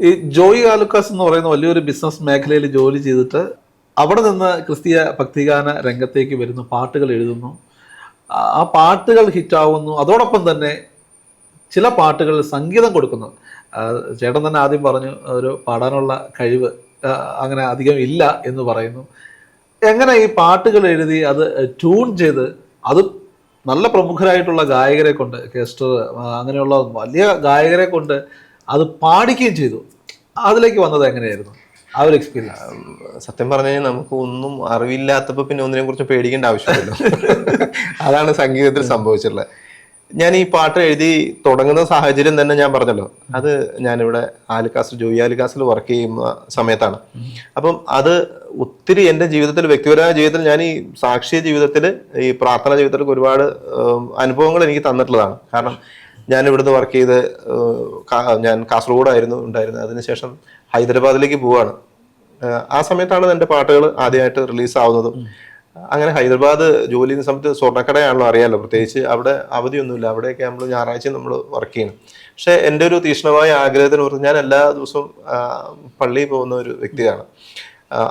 ഈ ജോയി ആലുക്കാസ് എന്ന് പറയുന്ന വലിയൊരു ബിസിനസ് മേഖലയിൽ ജോലി ചെയ്തിട്ട് അവിടെ നിന്ന് ക്രിസ്തീയ ഭക്തിഗാന രംഗത്തേക്ക് വരുന്നു, പാട്ടുകൾ എഴുതുന്നു, ആ പാട്ടുകൾ ഹിറ്റാവുന്നു. അതോടൊപ്പം തന്നെ ചില പാട്ടുകൾ സംഗീതം കൊടുക്കുന്നു. ചേട്ടൻ തന്നെ ആദ്യം പറഞ്ഞു ഒരു പാടാനുള്ള കഴിവ് അങ്ങനെ അധികം ഇല്ല എന്ന് പറയുന്നു. എങ്ങനെ ഈ പാട്ടുകൾ എഴുതി അത് ട്യൂൺ ചെയ്ത് അത് നല്ല പ്രമുഖരായിട്ടുള്ള ഗായകരെ കൊണ്ട്, കേസ്റ്റർ അങ്ങനെയുള്ള വലിയ ഗായകരെ കൊണ്ട് അത് പാടിക്കുകയും ചെയ്തു, അതിലേക്ക് വന്നത് എങ്ങനെയായിരുന്നു ആ ഒരു എക്സ്പീരിയൻസ്? സത്യം പറഞ്ഞു കഴിഞ്ഞാൽ നമുക്ക് ഒന്നും അറിവില്ലാത്തപ്പോൾ പിന്നെ ഒന്നിനെ കുറിച്ച് പേടിക്കേണ്ട ആവശ്യമില്ലല്ലോ. അതാണ് സംഗീതത്തിൽ സംഭവിച്ചിട്ടുള്ളത്. ഞാൻ ഈ പാട്ട് എഴുതി തുടങ്ങുന്ന സാഹചര്യം തന്നെ ഞാൻ പറഞ്ഞല്ലോ, അത് ഞാനിവിടെ ജോയി ആലുക്കാസിൽ വർക്ക് ചെയ്യുന്ന സമയത്താണ്. അപ്പം അത് ഒത്തിരി എൻ്റെ ജീവിതത്തിൽ, വ്യക്തിപരമായ ജീവിതത്തിൽ, ഞാൻ ഈ സാക്ഷ്യ ജീവിതത്തിൽ, ഈ പ്രാർത്ഥന ജീവിതത്തിൽ ഒരുപാട് അനുഭവങ്ങൾ എനിക്ക് തന്നിട്ടുള്ളതാണ്. കാരണം ഞാൻ ഇവിടുന്ന് വർക്ക് ചെയ്ത് ഞാൻ കാസർഗോഡായിരുന്നു ഉണ്ടായിരുന്നത്. അതിനുശേഷം ഹൈദരാബാദിലേക്ക് പോവാണ്. ആ സമയത്താണ് എൻ്റെ പാട്ടുകൾ ആദ്യമായിട്ട് റിലീസാവുന്നതും. അങ്ങനെ ഹൈദരാബാദ് ജോലി ചെയ്യുന്ന സമയത്ത് സ്വർണ്ണക്കടയാണല്ലോ, അറിയാമല്ലോ, പ്രത്യേകിച്ച് അവിടെ അവധിയൊന്നുമില്ല. അവിടെയൊക്കെ നമ്മൾ ഞായറാഴ്ച നമ്മൾ വർക്ക് ചെയ്യണം. പക്ഷെ എൻ്റെ ഒരു തീക്ഷ്ണമായ ആഗ്രഹത്തിന് പുറത്ത് ഞാൻ എല്ലാ ദിവസവും പള്ളിയിൽ പോകുന്ന ഒരു വ്യക്തിയാണ്.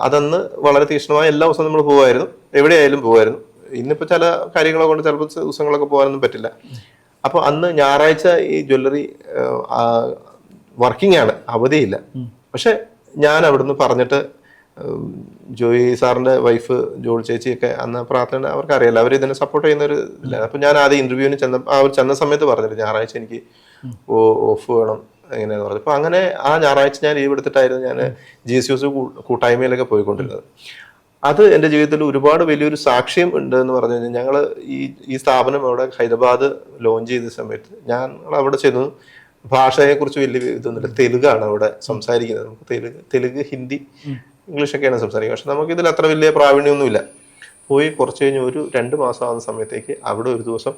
അതന്ന് വളരെ തീക്ഷ്ണമായ എല്ലാ ദിവസവും നമ്മൾ പോകുമായിരുന്നു, എവിടെയായാലും പോകുമായിരുന്നു. ഇന്നിപ്പോൾ ചില കാര്യങ്ങളെ കൊണ്ട് ചിലപ്പോൾ ദിവസങ്ങളൊക്കെ പോകാനൊന്നും പറ്റില്ല. അപ്പോൾ അന്ന് ഞായറാഴ്ച ഈ ജ്വല്ലറി വർക്കിംഗ് ആണ്, അവധിയില്ല. പക്ഷെ ഞാൻ അവിടുന്ന് പറഞ്ഞിട്ട്, ജോയി സാറിന്റെ വൈഫ് ജോൾ ചേച്ചിയൊക്കെ അന്ന് പ്രാർത്ഥന അവർക്ക് അറിയില്ല, അവർ ഇതിനെ സപ്പോർട്ട് ചെയ്യുന്ന ഒരു ഇല്ല. അപ്പൊ ഞാൻ ആദ്യം ഇന്റർവ്യൂവിന് ചെന്ന സമയത്ത് പറഞ്ഞിട്ട് ഞായറാഴ്ച എനിക്ക് ഓഫ് വേണം എങ്ങനെയാന്ന് പറഞ്ഞു. അപ്പൊ അങ്ങനെ ആ ഞായറാഴ്ച ഞാൻ ലീവ് എടുത്തിട്ടായിരുന്നു ഞാൻ GCOS കൂട്ടായ്മയിലൊക്കെ പോയിക്കൊണ്ടിരുന്നത്. അത് എൻ്റെ ജീവിതത്തിൽ ഒരുപാട് വലിയൊരു സാക്ഷ്യം ഉണ്ട് എന്ന് പറഞ്ഞു കഴിഞ്ഞാൽ, ഞങ്ങൾ ഈ സ്ഥാപനം അവിടെ ഹൈദരാബാദ് ലോഞ്ച് ചെയ്ത സമയത്ത് ഞങ്ങൾ അവിടെ ചെന്നു. ഭാഷയെക്കുറിച്ച് വലിയ ഇതൊന്നുമില്ല, തെലുഗാണ് അവിടെ സംസാരിക്കുന്നത്. നമുക്ക് തെലുഗ്, ഹിന്ദി, ഇംഗ്ലീഷൊക്കെയാണ് സംസാരിക്കുക. പക്ഷെ നമുക്കിതിൽ അത്ര വലിയ പ്രാവീണ്യമൊന്നുമില്ല. പോയി കുറച്ച് കഴിഞ്ഞ് ഒരു 2 മാസം ആവുന്ന സമയത്തേക്ക് അവിടെ ഒരു ദിവസം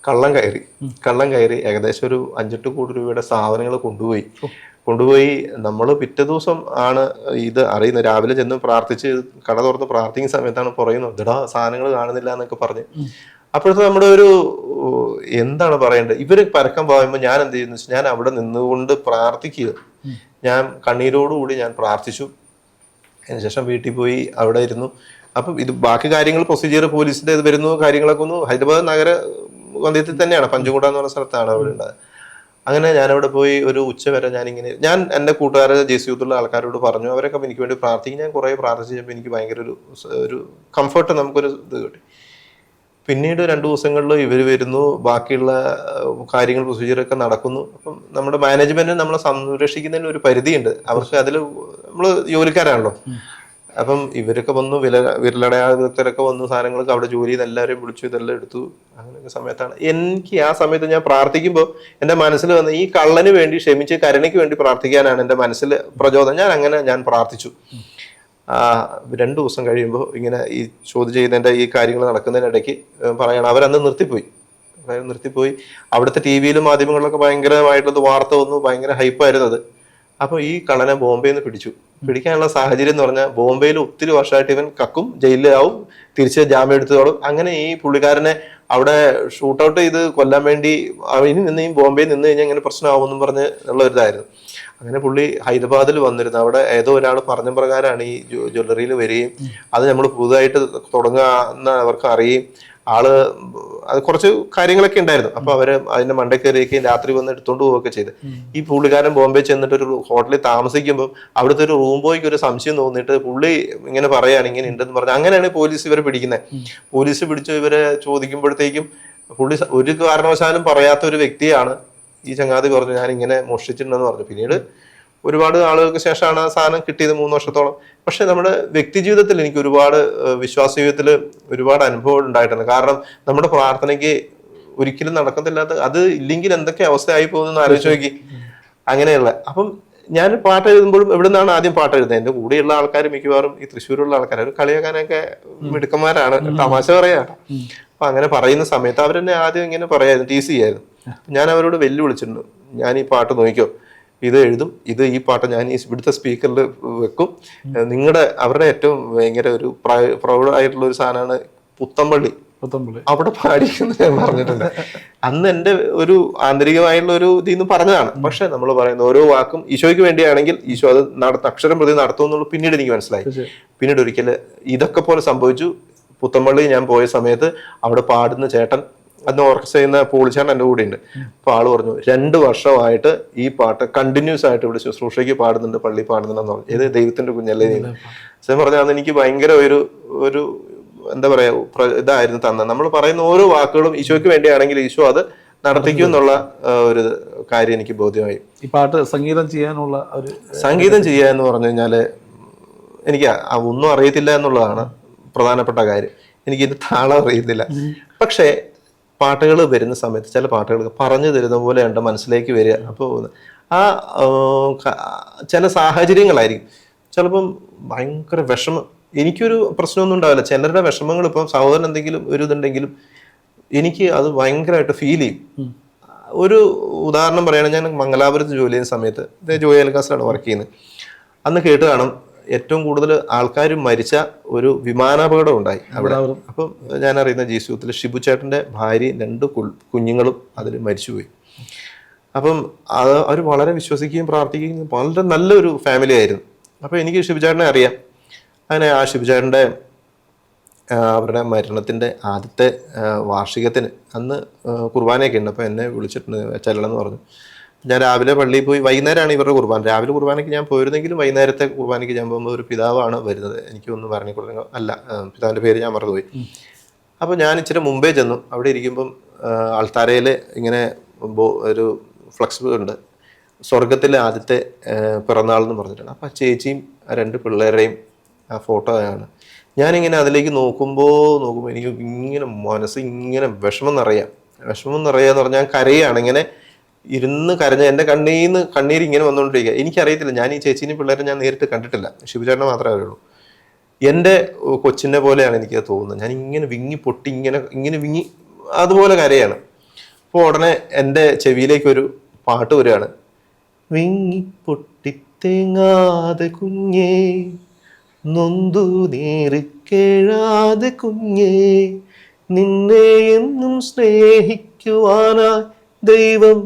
കള്ളം കയറി ഏകദേശം ഒരു 5-8 കോടി രൂപയുടെ സാധനങ്ങൾ കൊണ്ടുപോയി. നമ്മൾ പിറ്റേ ദിവസം ആണ് ഇത് അറിയുന്നത്. രാവിലെ ചെന്ന് പ്രാർത്ഥിച്ച് കട തുറന്ന് പ്രാർത്ഥിക്കുന്ന സമയത്താണ് പറയുന്നത്, ഇടാ സാധനങ്ങൾ കാണുന്നില്ല എന്നൊക്കെ പറഞ്ഞ്. അപ്പോഴത്തെ നമ്മുടെ ഒരു എന്താണ് പറയേണ്ടത്, ഇവര് പരക്കം പറയുമ്പോൾ ഞാൻ എന്ത് ചെയ്യുന്നു വെച്ചാൽ ഞാൻ അവിടെ നിന്നുകൊണ്ട് പ്രാർത്ഥിക്കുക. ഞാൻ കണ്ണീരോടുകൂടി ഞാൻ പ്രാർത്ഥിച്ചു. അതിനുശേഷം വീട്ടിൽ പോയി അവിടെ ഇരുന്നു. അപ്പം ഇത് ബാക്കി കാര്യങ്ങൾ പ്രൊസീജിയർ പോലീസിന്റെ ഇത് വരുന്നു, കാര്യങ്ങളൊക്കെ ഒന്ന് ഹൈദരാബാദ് നഗര വന്ധ്യത്തിൽ തന്നെയാണ്, പഞ്ചുകൂട എന്ന് പറഞ്ഞ സ്ഥലത്താണ് അവിടെ ഉണ്ടായത്. അങ്ങനെ ഞാനവിടെ പോയി ഒരു ഉച്ച വരെ ഞാൻ എൻ്റെ കൂട്ടുകാരെ JCUള്ള ആൾക്കാരോട് പറഞ്ഞു. അവരൊക്കെ എനിക്ക് വേണ്ടി പ്രാർത്ഥിക്കും. ഞാൻ കുറേ പ്രാർത്ഥിച്ചപ്പോൾ എനിക്ക് ഭയങ്കര ഒരു കംഫർട്ട്, നമുക്കൊരു ഇത് കിട്ടി. പിന്നീട് 2 ദിവസങ്ങളിൽ ഇവർ വരുന്നു, ബാക്കിയുള്ള കാര്യങ്ങൾ പ്രൊസീജിയറൊക്കെ നടക്കുന്നു. അപ്പം നമ്മുടെ മാനേജ്മെന്റിന് നമ്മളെ സംരക്ഷിക്കുന്നതിന് ഒരു പരിധിയുണ്ട്. അവർക്ക് അതിൽ നമ്മൾ ജോലിക്കാരാണല്ലോ. അപ്പം ഇവരൊക്കെ വന്നു, വിരലടയാള വിദഗ്ധരൊക്കെ വന്നു, സാധനങ്ങളൊക്കെ അവിടെ ജോലി ചെയ്ത് എല്ലാവരെയും വിളിച്ചു, ഇതെല്ലാം എടുത്തു. അങ്ങനെയൊക്കെ സമയത്താണ് എനിക്ക് ആ സമയത്ത് ഞാൻ പ്രാർത്ഥിക്കുമ്പോൾ എൻ്റെ മനസ്സിൽ വന്ന ഈ കള്ളന് വേണ്ടി ക്ഷമിച്ച് കരുണയ്ക്ക് വേണ്ടി പ്രാർത്ഥിക്കാനാണ് എൻ്റെ മനസ്സിൽ പ്രചോദനം. ഞാൻ പ്രാർത്ഥിച്ചു. 2 ദിവസം കഴിയുമ്പോൾ ഇങ്ങനെ ഈ ചോദ്യം ചെയ്യുന്നതിൻ്റെ ഈ കാര്യങ്ങൾ നടക്കുന്നതിനിടയ്ക്ക് പറയണം, അവരന്ന് നിർത്തിപ്പോയി. അവിടുത്തെ TV-യിലും മാധ്യമങ്ങളിലൊക്കെ ഭയങ്കരമായിട്ടുള്ളത് വാർത്ത വന്നു, ഭയങ്കര ഹൈപ്പായിരുന്നത്. അപ്പോൾ ഈ കള്ളനെ ബോംബെയിൽ നിന്ന് പിടിക്കാനുള്ള സാഹചര്യം എന്ന് പറഞ്ഞാൽ, ബോംബെയിൽ ഒത്തിരി വർഷമായിട്ട് ഇവൻ കക്കും, ജയിലിലാവും, തിരിച്ച് ജാമ്യം എടുത്തോളും. അങ്ങനെ ഈ പുള്ളിക്കാരനെ അവിടെ ഷൂട്ടൗട്ട് ചെയ്ത് കൊല്ലാൻ വേണ്ടി ഇനി നിന്ന് ഈ ബോംബെയിൽ നിന്ന് കഴിഞ്ഞാൽ ഇങ്ങനെ പ്രശ്നമാവുമെന്നും പറഞ്ഞ് ഉള്ള ഒരു ഇതായിരുന്നു. അങ്ങനെ പുള്ളി ഹൈദരാബാദിൽ വന്നിരുന്നു. അവിടെ ഏതോ ഒരാൾ പറഞ്ഞ പ്രകാരമാണ് ഈ ജ്വല്ലറിയിൽ വരികയും അത് നമ്മൾ പുതുതായിട്ട് തുടങ്ങുന്ന അവർക്ക് അറിയുകയും അത് കുറച്ച് കാര്യങ്ങളൊക്കെ ഉണ്ടായിരുന്നു. അപ്പൊ അവര് അതിന്റെ മണ്ടേ കയറിയൊക്കെയും രാത്രി വന്ന് എടുത്തോണ്ട് പോവുകയൊക്കെ ചെയ്ത്. ഈ പുള്ളിക്കാരൻ ബോംബെ ചെന്നിട്ട് ഒരു ഹോട്ടലിൽ താമസിക്കുമ്പോൾ അവിടുത്തെ ഒരു റൂം ബോയ്ക്ക് ഒരു സംശയം തോന്നിയിട്ട് പുള്ളി ഇങ്ങനെ പറയാണ്, ഇങ്ങനെ ഉണ്ടെന്ന് പറഞ്ഞു. അങ്ങനെയാണ് പോലീസ് ഇവരെ പിടിക്കുന്നത്. പോലീസ് പിടിച്ച് ഇവരെ ചോദിക്കുമ്പോഴത്തേക്കും പുള്ളി ഒരു കാരണവശാലും പറയാത്ത ഒരു വ്യക്തിയാണ്. ഈ ചങ്ങാതി പറഞ്ഞു ഞാൻ ഇങ്ങനെ മോഷ്ടിച്ചിട്ടുണ്ടെന്ന് പറഞ്ഞു. പിന്നീട് ഒരുപാട് ആളുകൾക്ക് ശേഷമാണ് ആ സാധനം കിട്ടിയത്, 3 വർഷത്തോളം. പക്ഷെ നമ്മുടെ വ്യക്തി ജീവിതത്തിൽ എനിക്ക് ഒരുപാട് വിശ്വാസ ജീവിതത്തിൽ ഒരുപാട് അനുഭവം ഉണ്ടായിട്ടുണ്ട്. കാരണം നമ്മുടെ പ്രാർത്ഥനയ്ക്ക് ഒരിക്കലും നടക്കത്തില്ലാത്ത, അത് ഇല്ലെങ്കിൽ എന്തൊക്കെ അവസ്ഥയായി പോകുന്നു ആലോചിച്ച് നോക്കി. അങ്ങനെയുള്ള അപ്പം ഞാൻ പാട്ട് എഴുതുമ്പോഴും എവിടെ നിന്നാണ് ആദ്യം പാട്ട് എഴുതുന്നത്? എൻ്റെ കൂടെയുള്ള ആൾക്കാർ മിക്കവാറും ഈ തൃശ്ശൂരുള്ള ആൾക്കാർ, അവർ കളിയാക്കാനൊക്കെ മിടുക്കന്മാരാണ്, തമാശ പറയാട്ടോ. അപ്പൊ അങ്ങനെ പറയുന്ന സമയത്ത് അവരെന്നെ ആദ്യം ഇങ്ങനെ പറയായിരുന്നു, ടീസ് ചെയ്യായിരുന്നു. ഞാൻ അവരോട് വെല്ലുവിളിച്ചിട്ടുണ്ട്, ഞാൻ ഈ പാട്ട് നോക്കിക്കോ, ഇത് എഴുതും, ഈ പാട്ട് ഞാൻ ഈ ഇവിടുത്തെ സ്പീക്കറിൽ വെക്കും. അവരുടെ ഏറ്റവും ഭയങ്കര ഒരു പ്രൗഡ് ആയിട്ടുള്ള ഒരു സാധനമാണ് പുത്തമ്പള്ളി. പുത്തമ്പള്ളി അവിടെ പാടിയെന്ന് ഞാൻ പറഞ്ഞിട്ടുണ്ട്. അന്ന് എൻ്റെ ഒരു ആന്തരികമായിട്ടുള്ള ഒരു ഇതിൽ നിന്ന് പറഞ്ഞതാണ്. പക്ഷെ നമ്മൾ പറയുന്ന ഓരോ വാക്കും ഈശോയ്ക്ക് വേണ്ടിയാണെങ്കിൽ ഈശോ അത് അക്ഷരം പ്രതി നടത്തുമെന്നുള്ളൂ പിന്നീട് എനിക്ക് മനസ്സിലായി. പിന്നീട് ഒരിക്കൽ ഇതൊക്കെ പോലെ സംഭവിച്ചു. പുത്തമ്പള്ളി ഞാൻ പോയ സമയത്ത് അവിടെ പാടുന്ന ചേട്ടൻ, അന്ന് ഓർക്കസ്ട്ര ചെയ്യുന്ന പോളിച്ചാൻ എൻ്റെ കൂടെ ഉണ്ട്. അപ്പൊ ആള് പറഞ്ഞു 2 വർഷമായിട്ട് ഈ പാട്ട് കണ്ടിന്യൂസ് ആയിട്ട് ഇവിടെ ശുശ്രൂഷയ്ക്ക് പാടുന്നുണ്ട്, പള്ളി പാടുന്നുണ്ടെന്ന് പറഞ്ഞു. ഏത് ദൈവത്തിന്റെ കുഞ്ഞല്ലേ നീ. സത്യം പറഞ്ഞാൽ അന്ന് എനിക്ക് ഭയങ്കര ഒരു എന്താ പറയാ ഇതായിരുന്നു തന്നെ. നമ്മൾ പറയുന്ന ഓരോ വാക്കുകളും ഈശോയ്ക്ക് വേണ്ടിയാണെങ്കിൽ ഈശോ അത് നടത്തിക്കും എന്നുള്ള ഒരു കാര്യം എനിക്ക് ബോധ്യമായി. ഈ പാട്ട് സംഗീതം ചെയ്യാനുള്ള ഒരു സംഗീതം ചെയ്യുക എന്ന് പറഞ്ഞു കഴിഞ്ഞാല് എനിക്ക് ഒന്നും അറിയത്തില്ല എന്നുള്ളതാണ് പ്രധാനപ്പെട്ട കാര്യം. എനിക്ക് ഇത് താളം അറിയത്തില്ല. പക്ഷേ പാട്ടുകൾ വരുന്ന സമയത്ത് ചില പാട്ടുകൾ പറഞ്ഞു തരുന്ന പോലെ ഉണ്ട് മനസ്സിലേക്ക് വരിക. അപ്പോൾ ആ ചില സാഹചര്യങ്ങളായിരിക്കും ചിലപ്പം ഭയങ്കര വിഷമം. എനിക്കൊരു പ്രശ്നമൊന്നും ഉണ്ടാവില്ല. ചിലരുടെ വിഷമങ്ങൾ ഇപ്പം സഹോദരൻ എന്തെങ്കിലും ഒരു ഇതുണ്ടെങ്കിലും എനിക്ക് അത് ഭയങ്കരമായിട്ട് ഫീൽ ചെയ്യും. ഒരു ഉദാഹരണം പറയുകയാണെങ്കിൽ ഞാൻ മംഗലാപുരത്ത് ജോലി ചെയ്യുന്ന സമയത്ത് ജോയി അൽക്കാസിലാണ് വർക്ക് ചെയ്യുന്നത്. അന്ന് കേട്ട് കാണും ഏറ്റവും കൂടുതൽ ആൾക്കാർ മരിച്ച ഒരു വിമാനാപകടം ഉണ്ടായി അവിടെ. അപ്പം ഞാൻ അറിയുന്ന ജീസൂത്തിൽ ഷിബു ചേട്ടൻ്റെ ഭാര്യയും 2 കുഞ്ഞുങ്ങളും അതിൽ മരിച്ചുപോയി. അപ്പം അത് അവർ വളരെ വിശ്വസിക്കുകയും പ്രാർത്ഥിക്കുകയും വളരെ നല്ലൊരു ഫാമിലി ആയിരുന്നു. അപ്പോൾ എനിക്ക് ഷിബു ചേട്ടനെ അറിയാം. അങ്ങനെ ആ ഷിബു ചേട്ടൻ്റെ അവരുടെ മരണത്തിൻ്റെ ആദ്യത്തെ വാർഷികത്തിന് അന്ന് കുർബാനയൊക്കെ ഉണ്ട്. അപ്പോൾ എന്നെ വിളിച്ചിട്ടുണ്ട് ചെല്ലണം എന്ന് പറഞ്ഞു. ഞാൻ രാവിലെ പള്ളിയിൽ പോയി. വൈകുന്നേരമാണ് ഇവരുടെ കുർബാന. രാവിലെ കുർബാനയ്ക്ക് ഞാൻ പോയിരുന്നെങ്കിലും വൈകുന്നേരത്തെ കുർബാനയ്ക്ക് ഞാൻ പോകുമ്പോൾ ഒരു പിതാവാണ് വരുന്നത്. എനിക്കൊന്ന് പറഞ്ഞു കൊടുക്കുക അല്ല, പിതാവിൻ്റെ പേര് ഞാൻ മറന്നുപോയി. അപ്പോൾ ഞാൻ ഇച്ചിരി മുമ്പേ ചെന്നു. അവിടെ ഇരിക്കുമ്പം അൾത്താരയിൽ ഇങ്ങനെ ഒരു ഫ്ലക്സ് ഉണ്ട്, സ്വർഗത്തിലെ ആദ്യത്തെ പിറന്നാൾ എന്ന് പറഞ്ഞിട്ടാണ്. അപ്പോൾ ചേച്ചിയും 2 പിള്ളേരുടെയും ആ ഫോട്ടോ ആണ്. ഞാനിങ്ങനെ അതിലേക്ക് നോക്കുമ്പോൾ എനിക്ക് ഇങ്ങനെ മനസ്സ് ഇങ്ങനെ വിഷമം നിറയാന്ന് പറഞ്ഞാൽ ഞാൻ കരയാണ്. ഇങ്ങനെ ഇരുന്ന് കരഞ്ഞ എൻ്റെ കണ്ണീര് ഇങ്ങനെ വന്നുകൊണ്ടിരിക്കുക. എനിക്കറിയത്തില്ല, ഞാൻ ഈ ചേച്ചീനെയും പിള്ളേരെ ഞാൻ നേരിട്ട് കണ്ടിട്ടില്ല. ശിവചേട്ടനെ മാത്രമേ അറിയുള്ളൂ. എൻ്റെ കൊച്ചിനെ പോലെയാണ് എനിക്ക് തോന്നുന്നത്. ഞാൻ ഇങ്ങനെ വിങ്ങി പൊട്ടി ഇങ്ങനെ വിങ്ങി അതുപോലെ കരയാണ്. അപ്പോൾ ഉടനെ എൻ്റെ ചെവിയിലേക്കൊരു പാട്ട് വരികയാണ്. വിങ്ങി പൊട്ടിത്തേങ്ങാതെ കുഞ്ഞേ, നൊന്തു നേറിക്കേഴാതെ കുഞ്ഞേ, നിന്നെ എന്നും സ്നേഹിക്കുവാനായി ദൈവം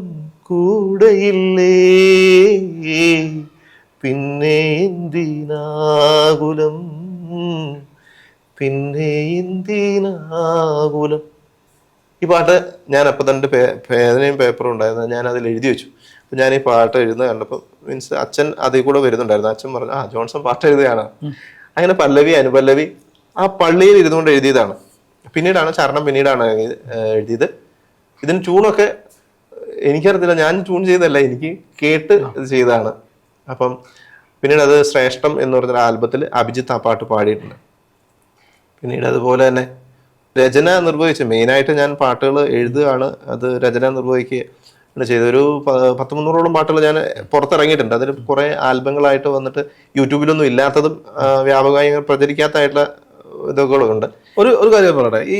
കൂടെയില്ലേ, പിന്നെ എന്തിനാകുലം, പിന്നെ എന്തിനാകുലം. ഈ പാട്ട് ഞാൻ അപ്പം തന്നെ പേനയും പേപ്പറും ഉണ്ടായിരുന്നു, ഞാൻ അതിൽ എഴുതി വെച്ചു. അപ്പം ഞാൻ ഈ പാട്ട് എഴുതുന്നത് കണ്ടപ്പോൾ മീൻസ് അച്ഛൻ അതിൽ കൂടെ വരുന്നുണ്ടായിരുന്നു. അച്ഛൻ പറഞ്ഞു ജോൺസൺ പാട്ട് എഴുതുകയാണ്. അങ്ങനെ പല്ലവി അനുപല്ലവി ആ പള്ളിയിൽ ഇരുന്നുകൊണ്ട് എഴുതിയതാണ്. പിന്നീടാണ് ചരണം എഴുതിയത്. ഇതിന് ട്യൂണൊക്കെ എനിക്കറിയത്തില്ല, ഞാൻ ട്യൂൺ ചെയ്തതല്ല, എനിക്ക് കേട്ട് ഇത് ചെയ്തതാണ്. അപ്പം പിന്നീട് അത് ശ്രേഷ്ഠം എന്ന് പറഞ്ഞ ആൽബത്തിൽ അഭിജിത്ത് ആ പാട്ട് പാടിയിട്ടുണ്ട്. പിന്നീട് അതുപോലെ തന്നെ രചന നിർവഹിച്ചു. മെയിനായിട്ട് ഞാൻ പാട്ടുകൾ എഴുതുകയാണ്, അത് രചന നിർവഹിക്കുക ചെയ്ത. ഒരു 100-300ഓളം പാട്ടുകൾ ഞാൻ പുറത്തിറങ്ങിയിട്ടുണ്ട്. അതിൽ കുറേ ആൽബങ്ങളായിട്ട് വന്നിട്ട് യൂട്യൂബിലൊന്നും ഇല്ലാത്തതും വ്യാപകമായി പ്രചരിക്കാത്തതായിട്ടുള്ള ഇതൊക്കെ ഉണ്ട്. ഒരു കാര്യം പറയട്ടെ, ഈ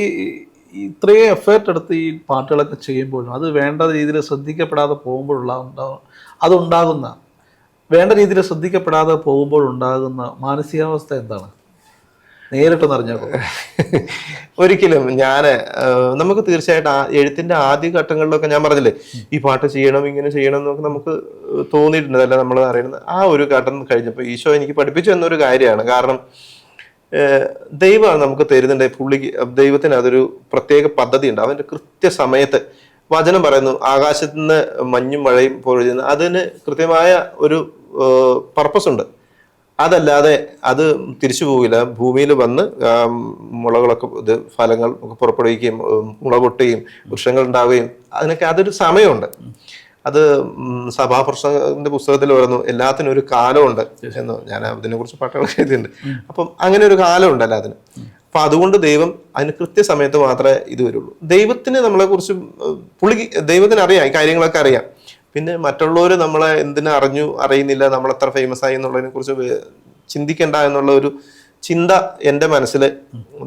ഇത്രയും എഫേർട്ട് എടുത്ത് ഈ പാട്ടുകളൊക്കെ ചെയ്യുമ്പോഴും അത് വേണ്ട രീതിയിൽ ശ്രദ്ധിക്കപ്പെടാതെ പോകുമ്പോഴുണ്ടാകുന്ന വേണ്ട രീതിയിൽ ശ്രദ്ധിക്കപ്പെടാതെ പോകുമ്പോഴുണ്ടാകുന്ന മാനസികാവസ്ഥ എന്താണ്? നേരിട്ടൊന്ന് അറിഞ്ഞോ? ഒരിക്കലും നമുക്ക് തീർച്ചയായിട്ടും എഴുത്തിന്റെ ആദ്യ ഘട്ടങ്ങളിലൊക്കെ ഞാൻ പറഞ്ഞില്ലേ ഈ പാട്ട് ചെയ്യണം ഇങ്ങനെ ചെയ്യണം എന്നൊക്കെ നമുക്ക് തോന്നിയിട്ടുണ്ട്. അല്ല നമ്മൾ അറിയുന്നത് ആ ഒരു ഘട്ടം കഴിഞ്ഞപ്പോൾ ഈശോ എനിക്ക് പഠിപ്പിച്ചു എന്നൊരു കാര്യമാണ്. കാരണം ദൈവമാണ് നമുക്ക് തരുന്നുണ്ട്. പുള്ളിക്ക് ദൈവത്തിന് അതൊരു പ്രത്യേക പദ്ധതി ഉണ്ട്. അവന്റെ കൃത്യസമയത്ത് വചനം പറയുന്നു ആകാശത്ത് നിന്ന് മഞ്ഞും മഴയും പൊഴിയുന്നു. അതിന് കൃത്യമായ ഒരു പർപ്പസ് ഉണ്ട്. അതല്ലാതെ അത് തിരിച്ചു പോകില്ല. ഭൂമിയിൽ വന്ന് മുളകളൊക്കെ ഫലങ്ങൾ ഒക്കെ പുറപ്പെടുവിക്കുകയും മുള പൊട്ടുകയും വൃക്ഷങ്ങൾ ഉണ്ടാവുകയും അതിനൊക്കെ അതൊരു സമയമുണ്ട്. അത് സഭാപ്രസംഗത്തിന്റെ പുസ്തകത്തിൽ പറയുന്നു എല്ലാത്തിനും ഒരു കാലമുണ്ട് എന്ന്. ഞാൻ അതിനെ കുറിച്ച് പാട്ടുകൾ എഴുതിയിട്ടുണ്ട്. അപ്പം അങ്ങനെ ഒരു കാലമുണ്ട് എല്ലാത്തിനും. അപ്പൊ അതുകൊണ്ട് ദൈവം അതിന് കൃത്യസമയത്ത് മാത്രമേ ഇത് വരുള്ളൂ. ദൈവത്തിന് നമ്മളെ കുറിച്ച് ദൈവത്തിന് അറിയാം, ഈ കാര്യങ്ങളൊക്കെ അറിയാം. പിന്നെ മറ്റുള്ളവർ നമ്മളെ എന്തിനു അറിയുന്നില്ല, നമ്മൾ എത്ര ഫേമസ് ആയി എന്നുള്ളതിനെ കുറിച്ച് ചിന്തിക്കേണ്ട എന്നുള്ള ഒരു ചിന്ത എൻ്റെ മനസ്സിൽ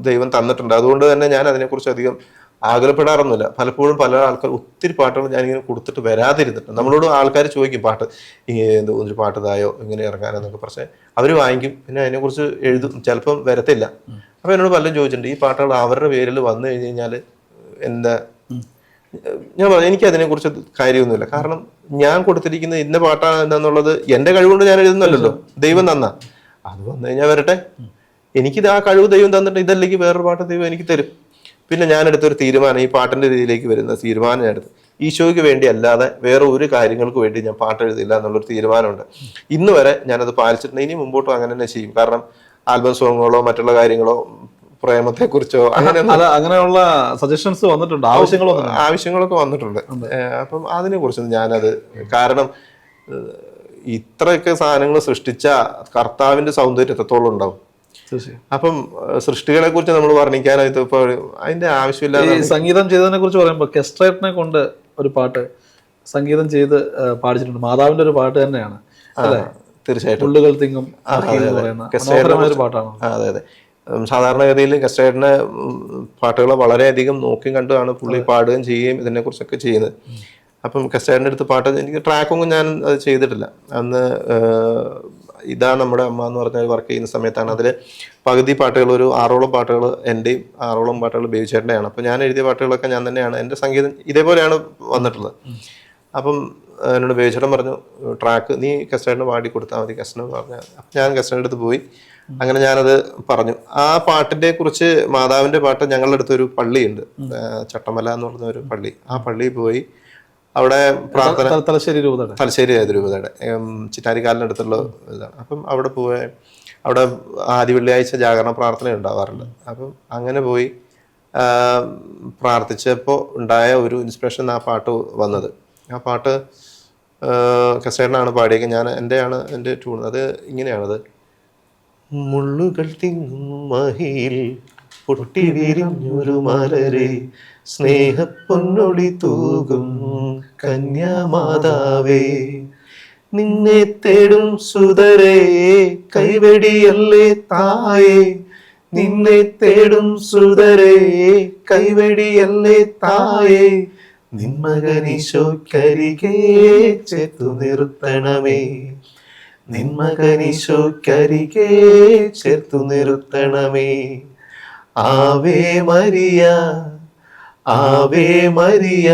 ദൈവം തന്നിട്ടുണ്ട്. അതുകൊണ്ട് തന്നെ ഞാൻ അതിനെക്കുറിച്ച് അധികം ആകുലപ്പെടാറൊന്നുമില്ല. പലപ്പോഴും പല ആൾക്കാർ ഒത്തിരി പാട്ടുകൾ ഞാനിങ്ങനെ കൊടുത്തിട്ട് വരാതിരുന്നിട്ട് നമ്മളോട് ആൾക്കാർ ചോദിക്കും പാട്ട് ഒരു പാട്ട് ഇതായോ ഇങ്ങനെ ഇറങ്ങാനെന്നൊക്കെ. പക്ഷേ അവർ വാങ്ങിക്കും, പിന്നെ അതിനെക്കുറിച്ച് എഴുതും, ചിലപ്പം വരത്തില്ല. അപ്പോൾ എന്നോട് പലരും ചോദിച്ചിട്ടുണ്ട് ഈ പാട്ടുകൾ അവരുടെ പേരിൽ വന്നു കഴിഞ്ഞ് കഴിഞ്ഞാൽ എന്താ. ഞാൻ പറഞ്ഞു എനിക്ക് അതിനെക്കുറിച്ച് കാര്യമൊന്നുമില്ല. കാരണം ഞാൻ കൊടുത്തിരിക്കുന്ന ഇന്ന പാട്ടാണ് എന്താന്നുള്ളത് എൻ്റെ കഴിവുകൊണ്ട് ഞാൻ എഴുതുന്നല്ലോ, ദൈവം തന്നാ. അത് വന്നു കഴിഞ്ഞാൽ വരട്ടെ. എനിക്കിത് ആ കഴിവ് ദൈവം തന്നിട്ട് ഇതല്ലെങ്കിൽ വേറൊരു പാട്ട് ദൈവം എനിക്ക് തരും. പിന്നെ ഞാൻ എടുത്തൊരു തീരുമാനം, ഈ പാട്ടിൻ്റെ രീതിയിലേക്ക് വരുന്ന തീരുമാനം ഞാൻ എടുത്തു, ഈശോയ്ക്ക് വേണ്ടി അല്ലാതെ വേറെ ഒരു കാര്യങ്ങൾക്ക് വേണ്ടി ഞാൻ പാട്ട് എഴുതില്ല എന്നുള്ളൊരു തീരുമാനമുണ്ട്. ഇന്ന് വരെ ഞാനത് പാലിച്ചിട്ടുണ്ട്. ഇനി മുമ്പോട്ടും അങ്ങനെ തന്നെ ചെയ്യും. കാരണം ആൽബം സോങ്ങുകളോ മറ്റുള്ള കാര്യങ്ങളോ പ്രേമത്തെക്കുറിച്ചോ അങ്ങനെയുള്ള സജഷൻസ് വന്നിട്ടുണ്ട്, ആവശ്യങ്ങളൊക്കെ വന്നിട്ടുണ്ട്. അപ്പം അതിനെ കുറിച്ചൊന്നും ഞാനത്, കാരണം ഇത്രയൊക്കെ സാധനങ്ങൾ സൃഷ്ടിച്ച കർത്താവിന്റെ സൗന്ദര്യം എത്രത്തോളം ഉണ്ടാവും. അപ്പം സൃഷ്ടികളെ കുറിച്ച് നമ്മൾ വർണ്ണിക്കാനായിട്ട് ഇപ്പൊ അതിന്റെ ആവശ്യമില്ല. സംഗീതം ചെയ്തതിനെ കുറിച്ച് പറയുമ്പോൾ കെസ്ട്രേറ്റിനെ കൊണ്ട് ഒരു പാട്ട് സംഗീതം ചെയ്ത് പാടിച്ചിട്ടുണ്ട്. മാതാവിന്റെ ഒരു പാട്ട് തന്നെയാണ് അല്ലേ? തീർച്ചയായിട്ടും. ഉള്ളുകൾ തിങ്ങും ഒരു പാട്ടാണ്. അതെ അതെ. സാധാരണഗതിയിൽ കസ്റ്റേഡിന്റെ പാട്ടുകൾ വളരെയധികം നോക്കി കണ്ടാണ് പുള്ളി പാടുകയും ചെയ്യുകയും ഇതിനെക്കുറിച്ചൊക്കെ ചെയ്യുന്നത്. അപ്പം കസ്റ്റേഡിൻ്റെ അടുത്ത് പാട്ട് എനിക്ക് ട്രാക്കൊന്നും ഞാൻ അത് ചെയ്തിട്ടില്ല. അന്ന് ഇതാ നമ്മുടെ അമ്മ എന്ന് പറഞ്ഞാൽ വർക്ക് ചെയ്യുന്ന സമയത്താണ് അതിൽ പകുതി പാട്ടുകൾ, ഒരു 6ഓളം പാട്ടുകൾ എൻ്റെയും 6ഓളം പാട്ടുകൾ ബേബിച്ചേട്ടൻ്റെയാണ്. അപ്പം ഞാൻ എഴുതിയ പാട്ടുകളൊക്കെ ഞാൻ തന്നെയാണ്, എൻ്റെ സംഗീതം ഇതേപോലെയാണ് വന്നിട്ടുള്ളത്. അപ്പം എന്നോട് ബേബിച്ചേട്ടൻ പറഞ്ഞു ട്രാക്ക് നീ കസ്റ്റേഡിന് പാടി കൊടുത്താൽ മതി. കസ്റ്റഡിന് പറഞ്ഞാൽ ഞാൻ കസ്റ്റഡിൻ്റെ അടുത്ത് പോയി. അങ്ങനെ ഞാനത് പറഞ്ഞു. ആ പാട്ടിനെ കുറിച്ച്, മാതാവിന്റെ പാട്ട്, ഞങ്ങളുടെ അടുത്തൊരു പള്ളിയുണ്ട്, ചട്ടമല എന്ന് പറയുന്ന ഒരു പള്ളി. ആ പള്ളിയിൽ പോയി അവിടെ പ്രാർത്ഥന, തലശ്ശേരി രൂപതയുടെ ചിറ്റാരിക്കാലിനടുത്തുള്ള ഇതാണ്. അപ്പം അവിടെ പോയി, അവിടെ ആദ്യ വെള്ളിയാഴ്ച ജാഗരണ പ്രാർത്ഥന ഉണ്ടാവാറുണ്ട്. അപ്പം അങ്ങനെ പോയി പ്രാർത്ഥിച്ചപ്പോൾ ഉണ്ടായ ഒരു ഇൻസ്പിറേഷൻ ആ പാട്ട് വന്നത്. ആ പാട്ട് കസേരനാണ് പാടിയത്. എൻ്റെ ട്യൂൺ അത് ഇങ്ങനെയാണത്. മുള്ളുകൾ തിങ്ങും മഹിയിൽ പൊട്ടി വിരിഞ്ഞൊരു മലരെ, സ്നേഹപ്പൊന്നൊളി തൂകും കന്യാമാതാവേ, നിന്നെ തേടും സുതരേ കൈവെടിയല്ലേ തായേ, നിന്നെ തേടും സുതരേ കൈവെടിയല്ലേ തായേ, നിന്മകനീശോക്കരികെ ചേർത്തു നിർത്തണമേ, നിന്മകനീശോക്കരികെ ചേർത്തു നിർത്തണമേ. Ave Maria, Ave Maria,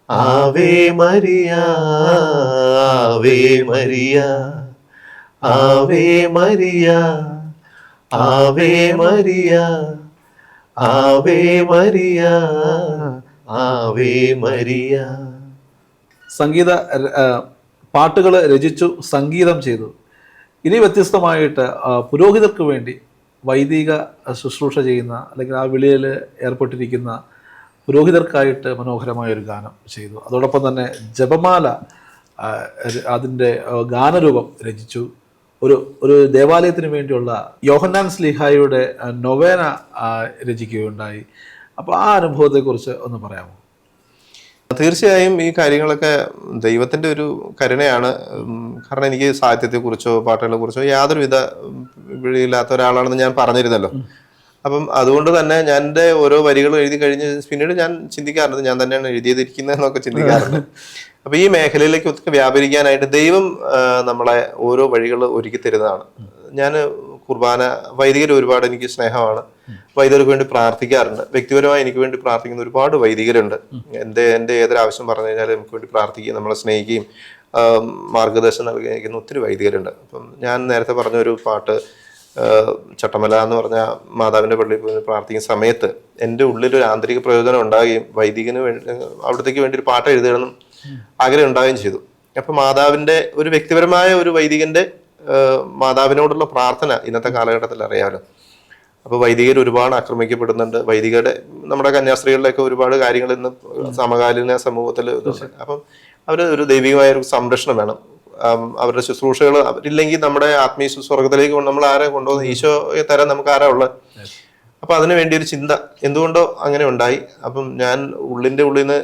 Ave Maria, Ave Maria, Ave Maria, Ave Maria, Ave Maria, Ave Maria. സംഗീത പാട്ടുകൾ രചിച്ചു, സംഗീതം ചെയ്തു. ഇനി വ്യത്യസ്തമായിട്ട് പുരോഹിതർക്ക് വേണ്ടി വൈദിക ശുശ്രൂഷ ചെയ്യുന്ന, അല്ലെങ്കിൽ ആ വിളിയിൽ ഏർപ്പെട്ടിരിക്കുന്ന പുരോഹിതർക്കായിട്ട് മനോഹരമായൊരു ഗാനം ചെയ്തു. അതോടൊപ്പം തന്നെ ജപമാല, അതിൻ്റെ ഗാനരൂപം രചിച്ചു. ഒരു ദേവാലയത്തിന് വേണ്ടിയുള്ള യോഹന്നാൻ സ്ലീഹായുടെ നൊവേന രചിക്കുകയുണ്ടായി. അപ്പോൾ ആ അനുഭവത്തെക്കുറിച്ച് ഒന്ന് പറയാമോ? തീർച്ചയായും ഈ കാര്യങ്ങളൊക്കെ ദൈവത്തിൻ്റെ ഒരു കരുണയാണ്. കാരണം എനിക്ക് സാഹിത്യത്തെക്കുറിച്ചോ പാട്ടുകളെ കുറിച്ചോ യാതൊരുവിധ വിളിയില്ലാത്ത ഒരാളാണെന്ന് ഞാൻ പറഞ്ഞിരുന്നല്ലോ. അപ്പം അതുകൊണ്ട് തന്നെ ഞാൻ എൻ്റെ ഓരോ വരികൾ എഴുതി കഴിഞ്ഞ് പിന്നീട് ഞാൻ ചിന്തിക്കാറുണ്ട്, ഞാൻ തന്നെയാണ് എഴുതിയിരിക്കുന്നതെന്നൊക്കെ ചിന്തിക്കാറുണ്ട്. അപ്പോൾ ഈ മേഖലയിലേക്ക് ഒത്തിരി വ്യാപരിക്കാനായിട്ട് ദൈവം നമ്മളെ ഓരോ വഴികൾ ഒരുക്കി തരുന്നതാണ്. ഞാൻ കുർബാന, വൈദികർ ഒരുപാട് എനിക്ക് സ്നേഹമാണ്. വൈദികർക്ക് വേണ്ടി പ്രാർത്ഥിക്കാറുണ്ട്. വ്യക്തിപരമായി എനിക്ക് വേണ്ടി പ്രാർത്ഥിക്കുന്ന ഒരുപാട് വൈദികരുണ്ട്. എൻ്റെ ഏതൊരു ആവശ്യം പറഞ്ഞു കഴിഞ്ഞാൽ നമുക്ക് വേണ്ടി പ്രാർത്ഥിക്കുകയും നമ്മളെ സ്നേഹിക്കുകയും മാർഗദർശനം നൽകിയിരിക്കുന്ന ഒത്തിരി വൈദികരുണ്ട്. അപ്പം ഞാൻ നേരത്തെ പറഞ്ഞൊരു പാട്ട്, ചട്ടമല എന്ന് പറഞ്ഞ മാതാവിൻ്റെ പള്ളിയിൽ പോയി പ്രാർത്ഥിക്കുന്ന സമയത്ത് എൻ്റെ ഉള്ളിലൊരു ആന്തരിക പ്രയോജനം ഉണ്ടാകുകയും വൈദികന് വേണ്ടി, അവിടത്തേക്ക് വേണ്ടി ഒരു പാട്ട് എഴുതണമെന്നും ആഗ്രഹം ഉണ്ടാവുകയും ചെയ്തു. അപ്പം മാതാവിൻ്റെ ഒരു വ്യക്തിപരമായ ഒരു വൈദികൻ്റെ മാതാവിനോടുള്ള പ്രാർത്ഥന ഇന്നത്തെ കാലഘട്ടത്തിൽ അറിയാമല്ലോ. അപ്പോൾ വൈദികർ ഒരുപാട് ആക്രമിക്കപ്പെടുന്നുണ്ട്. വൈദികരുടെ, നമ്മുടെ കന്യാസ്ത്രീകളിലൊക്കെ ഒരുപാട് കാര്യങ്ങൾ ഇന്ന് സമകാലീന സമൂഹത്തിൽ അപ്പം അവർ ഒരു ദൈവികമായ ഒരു സംരക്ഷണം വേണം. അവരുടെ ശുശ്രൂഷകൾ അവരില്ലെങ്കിൽ നമ്മുടെ ആത്മീയ സ്വർഗത്തിലേക്ക് നമ്മൾ ആരെ കൊണ്ടുപോകുന്നത്, ഈശോയെ തരാൻ നമുക്ക് ആരാ ഉള്ളത്. അപ്പം അതിനു വേണ്ടി ഒരു ചിന്ത എന്തുകൊണ്ടോ അങ്ങനെ ഉണ്ടായി. അപ്പം ഞാൻ ഉള്ളിൻ്റെ ഉള്ളിൽ നിന്ന്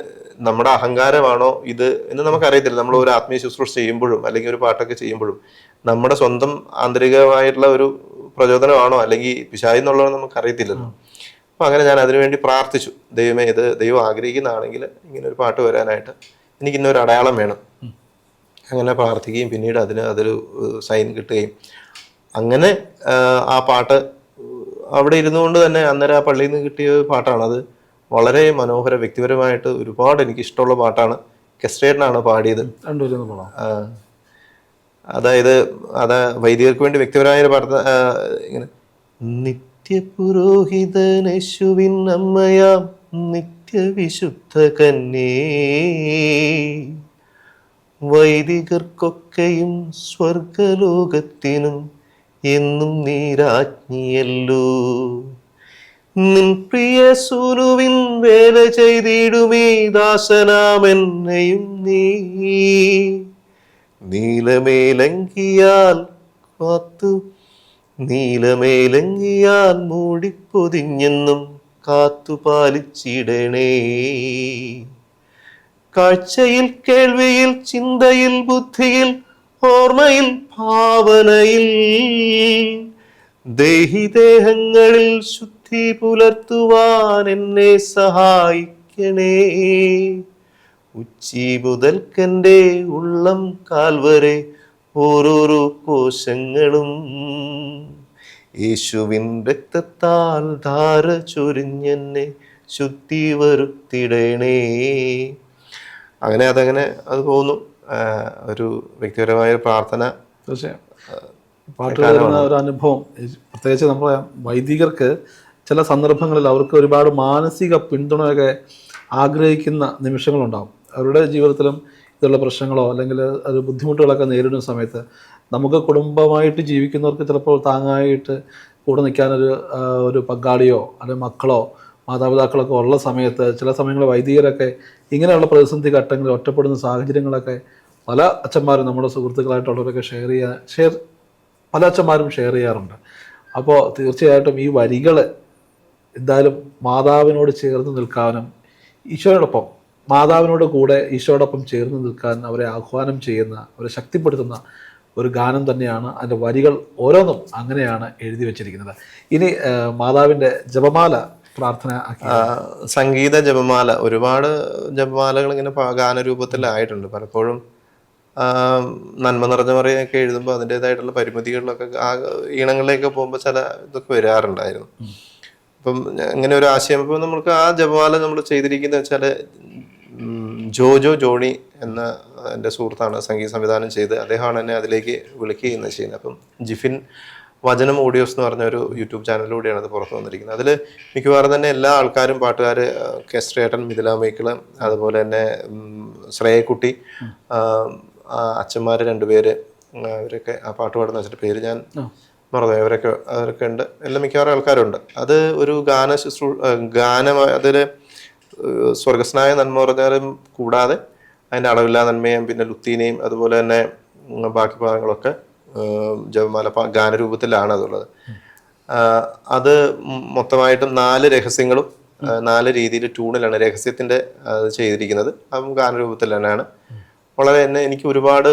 നമ്മുടെ അഹങ്കാരമാണോ ഇത് എന്ന് നമുക്കറിയത്തില്ല. നമ്മൾ ഒരു ആത്മീയ ശുശ്രൂഷ ചെയ്യുമ്പോഴും അല്ലെങ്കിൽ ഒരു പാട്ടൊക്കെ ചെയ്യുമ്പോഴും നമ്മുടെ സ്വന്തം ആന്തരികമായിട്ടുള്ള ഒരു പ്രചോദനമാണോ അല്ലെങ്കിൽ പിശാചി എന്നുള്ളത് നമുക്കറിയത്തില്ലല്ലോ. അപ്പം അങ്ങനെ ഞാൻ അതിനുവേണ്ടി പ്രാർത്ഥിച്ചു. ദൈവമേ, ഇത് ദൈവം ആഗ്രഹിക്കുന്നതാണെങ്കിൽ ഇങ്ങനെ ഒരു പാട്ട് വരാനായിട്ട് എനിക്ക് ഇന്നൊരു അടയാളം വേണം. അങ്ങനെ പ്രാർത്ഥിക്കുകയും പിന്നീട് അതൊരു സൈൻ കിട്ടുകയും അങ്ങനെ ആ പാട്ട് അവിടെ ഇരുന്നുകൊണ്ട് തന്നെ അന്നേരം ആ പള്ളിയിൽ നിന്ന് കിട്ടിയ പാട്ടാണ് അത്. വളരെ മനോഹര, വ്യക്തിപരമായിട്ട് ഒരുപാട് എനിക്ക് ഇഷ്ടമുള്ള പാട്ടാണ്. കെസ്റ്റേട്ടനാണ് പാടിയത്. ആ, അതായത് വൈദികർക്ക് വേണ്ടി വ്യക്തിപരമായ ഒരു പ്രാർത്ഥന. ഇങ്ങനെ നിത്യപുരോഹിതനേശുവിൻ അമ്മയാം നിത്യവിശുദ്ധ കന്യേ, വൈദികർക്കൊക്കെയും സ്വർഗലോകത്തിനും എന്നും നീരാജ്ഞിയല്ലോ. നിൻ പ്രിയ സൂനുവിൻ വേല ചെയ്തിടുമേ ദാസനാമെന്നെയും നീ, നീലമേലങ്കിയാൽ മൂടിപ്പൊതിഞ്ഞെന്നും കാത്തുപാലിച്ചിടണേ. കാഴ്ചയിൽ, കേൾവിയിൽ, ചിന്തയിൽ, ബുദ്ധിയിൽ, ഓർമ്മയിൽ, ഭാവനയിൽ, ദേഹിദേഹങ്ങളിൽ ശുദ്ധി പുലർത്തുവാൻ എന്നെ സഹായിക്കണേ. ഉച്ചി മുതൽക്കെൻ്റെ ഉള്ളം കാൽവരെ ഓരോരോ കോശങ്ങളും യേശുവിൻ രക്തത്താൽ ധാര ചൊരിഞ്ഞെന്നെ ശുദ്ധി വരുത്തിടണേ. അങ്ങനെ അത് പോകുന്നു. ഒരു വ്യക്തിപരമായ പ്രാർത്ഥന. തീർച്ചയായും പാട്ട് കേൾക്കുന്ന ഒരു അനുഭവം, പ്രത്യേകിച്ച് നമ്മളെ വൈദികർക്ക് ചില സന്ദർഭങ്ങളിൽ അവർക്ക് ഒരുപാട് മാനസിക പിന്തുണയൊക്കെ ആഗ്രഹിക്കുന്ന നിമിഷങ്ങളുണ്ടാകും. അവരുടെ ജീവിതത്തിലും ഇതുള്ള പ്രശ്നങ്ങളോ അല്ലെങ്കിൽ അത് ബുദ്ധിമുട്ടുകളൊക്കെ നേരിടുന്ന സമയത്ത് നമുക്ക് കുടുംബമായിട്ട് ജീവിക്കുന്നവർക്ക് ചിലപ്പോൾ താങ്ങായിട്ട് കൂടെ നിൽക്കാനൊരു പങ്കാളിയോ അല്ലെങ്കിൽ മക്കളോ മാതാപിതാക്കളൊക്കെ ഉള്ള സമയത്ത് ചില സമയങ്ങളിൽ വൈദികരൊക്കെ ഇങ്ങനെയുള്ള പ്രതിസന്ധി ഘട്ടങ്ങളിൽ ഒറ്റപ്പെടുന്ന സാഹചര്യങ്ങളൊക്കെ പല അച്ഛന്മാരും നമ്മുടെ സുഹൃത്തുക്കളായിട്ടുള്ളവരൊക്കെ പല അച്ഛന്മാരും ഷെയർ ചെയ്യാറുണ്ട്. അപ്പോൾ തീർച്ചയായിട്ടും ഈ വരികൾ എന്തായാലും മാതാവിനോട് ചേർന്ന് നിൽക്കാനും ഈശോയോടൊപ്പം മാതാവിനോട് കൂടെ ഈശോയോടൊപ്പം ചേർന്ന് നിൽക്കാൻ അവരെ ആഹ്വാനം ചെയ്യുന്ന, അവരെ ശക്തിപ്പെടുത്തുന്ന ഒരു ഗാനം തന്നെയാണ്. അതിൻ്റെ വരികൾ ഓരോന്നും അങ്ങനെയാണ് എഴുതി വച്ചിരിക്കുന്നത്. ഇനി മാതാവിൻ്റെ ജപമാല പ്രാർത്ഥന, സംഗീത ജപമാല, ഒരുപാട് ജപമാലകൾ ഇങ്ങനെ ഗാനരൂപത്തിലായിട്ടുണ്ട്. പലപ്പോഴും നന്മ നിറഞ്ഞ മറിയൊക്കെ എഴുതുമ്പോൾ അതിൻ്റെതായിട്ടുള്ള പരിമിതികളിലൊക്കെ ഈണങ്ങളിലേക്ക് പോകുമ്പോൾ ചില ഇതൊക്കെ വരാറുണ്ടായിരുന്നു. അപ്പം ഇങ്ങനെ ഒരു ആശയം ഇപ്പോൾ നമ്മൾക്ക് ആ ജപമാല നമ്മൾ ചെയ്തിരിക്കുന്നത് വെച്ചാൽ ജോജോ ജോണി എന്ന എൻ്റെ സുഹൃത്താണ് സംഗീത സംവിധാനം ചെയ്ത്, അദ്ദേഹമാണ് എന്നെ അതിലേക്ക് വിളിക്കുകയെന്ന് ചെയ്യുന്നത്. അപ്പം ജിഫിൻ വചനം ഓഡിയോസ് എന്ന് പറഞ്ഞ ഒരു യൂട്യൂബ് ചാനലിലൂടെയാണ് അത് പുറത്തു വന്നിരിക്കുന്നത്. അതിൽ മിക്കവാറും തന്നെ എല്ലാ ആൾക്കാരും പാട്ടുകാർ, കെസ്ട്രേട്ടൻ, മിഥില മൈക്കിള്, അതുപോലെ തന്നെ ശ്രേയക്കുട്ടി, അച്ഛന്മാർ 2 പേര്, അവരൊക്കെ ആ പാട്ട് പാടുന്ന വെച്ചിട്ട് പേര് ഞാൻ മറന്നു, അവരൊക്കെ ഉണ്ട്. എല്ലാം മിക്കവാറും ആൾക്കാരുണ്ട്. അത് ഒരു ഗാനമായി അതിൽ സ്വർഗസ്നായ നന്മ പറഞ്ഞാലും കൂടാതെ അതിൻ്റെ അളവില്ലാ നന്മയും പിന്നെ ലുത്തീനെയും അതുപോലെ തന്നെ ബാക്കി ഭാഗങ്ങളൊക്കെ ജപമാല ഗാനരൂപത്തിലാണ് അതുള്ളത്. അത് മൊത്തമായിട്ടും 4 രഹസ്യങ്ങളും 4 രീതിയിൽ ട്യൂണിലാണ് രഹസ്യത്തിൻ്റെ അത് ചെയ്തിരിക്കുന്നത്. അതും ഗാനരൂപത്തിൽ തന്നെയാണ്. വളരെ എനിക്ക് ഒരുപാട്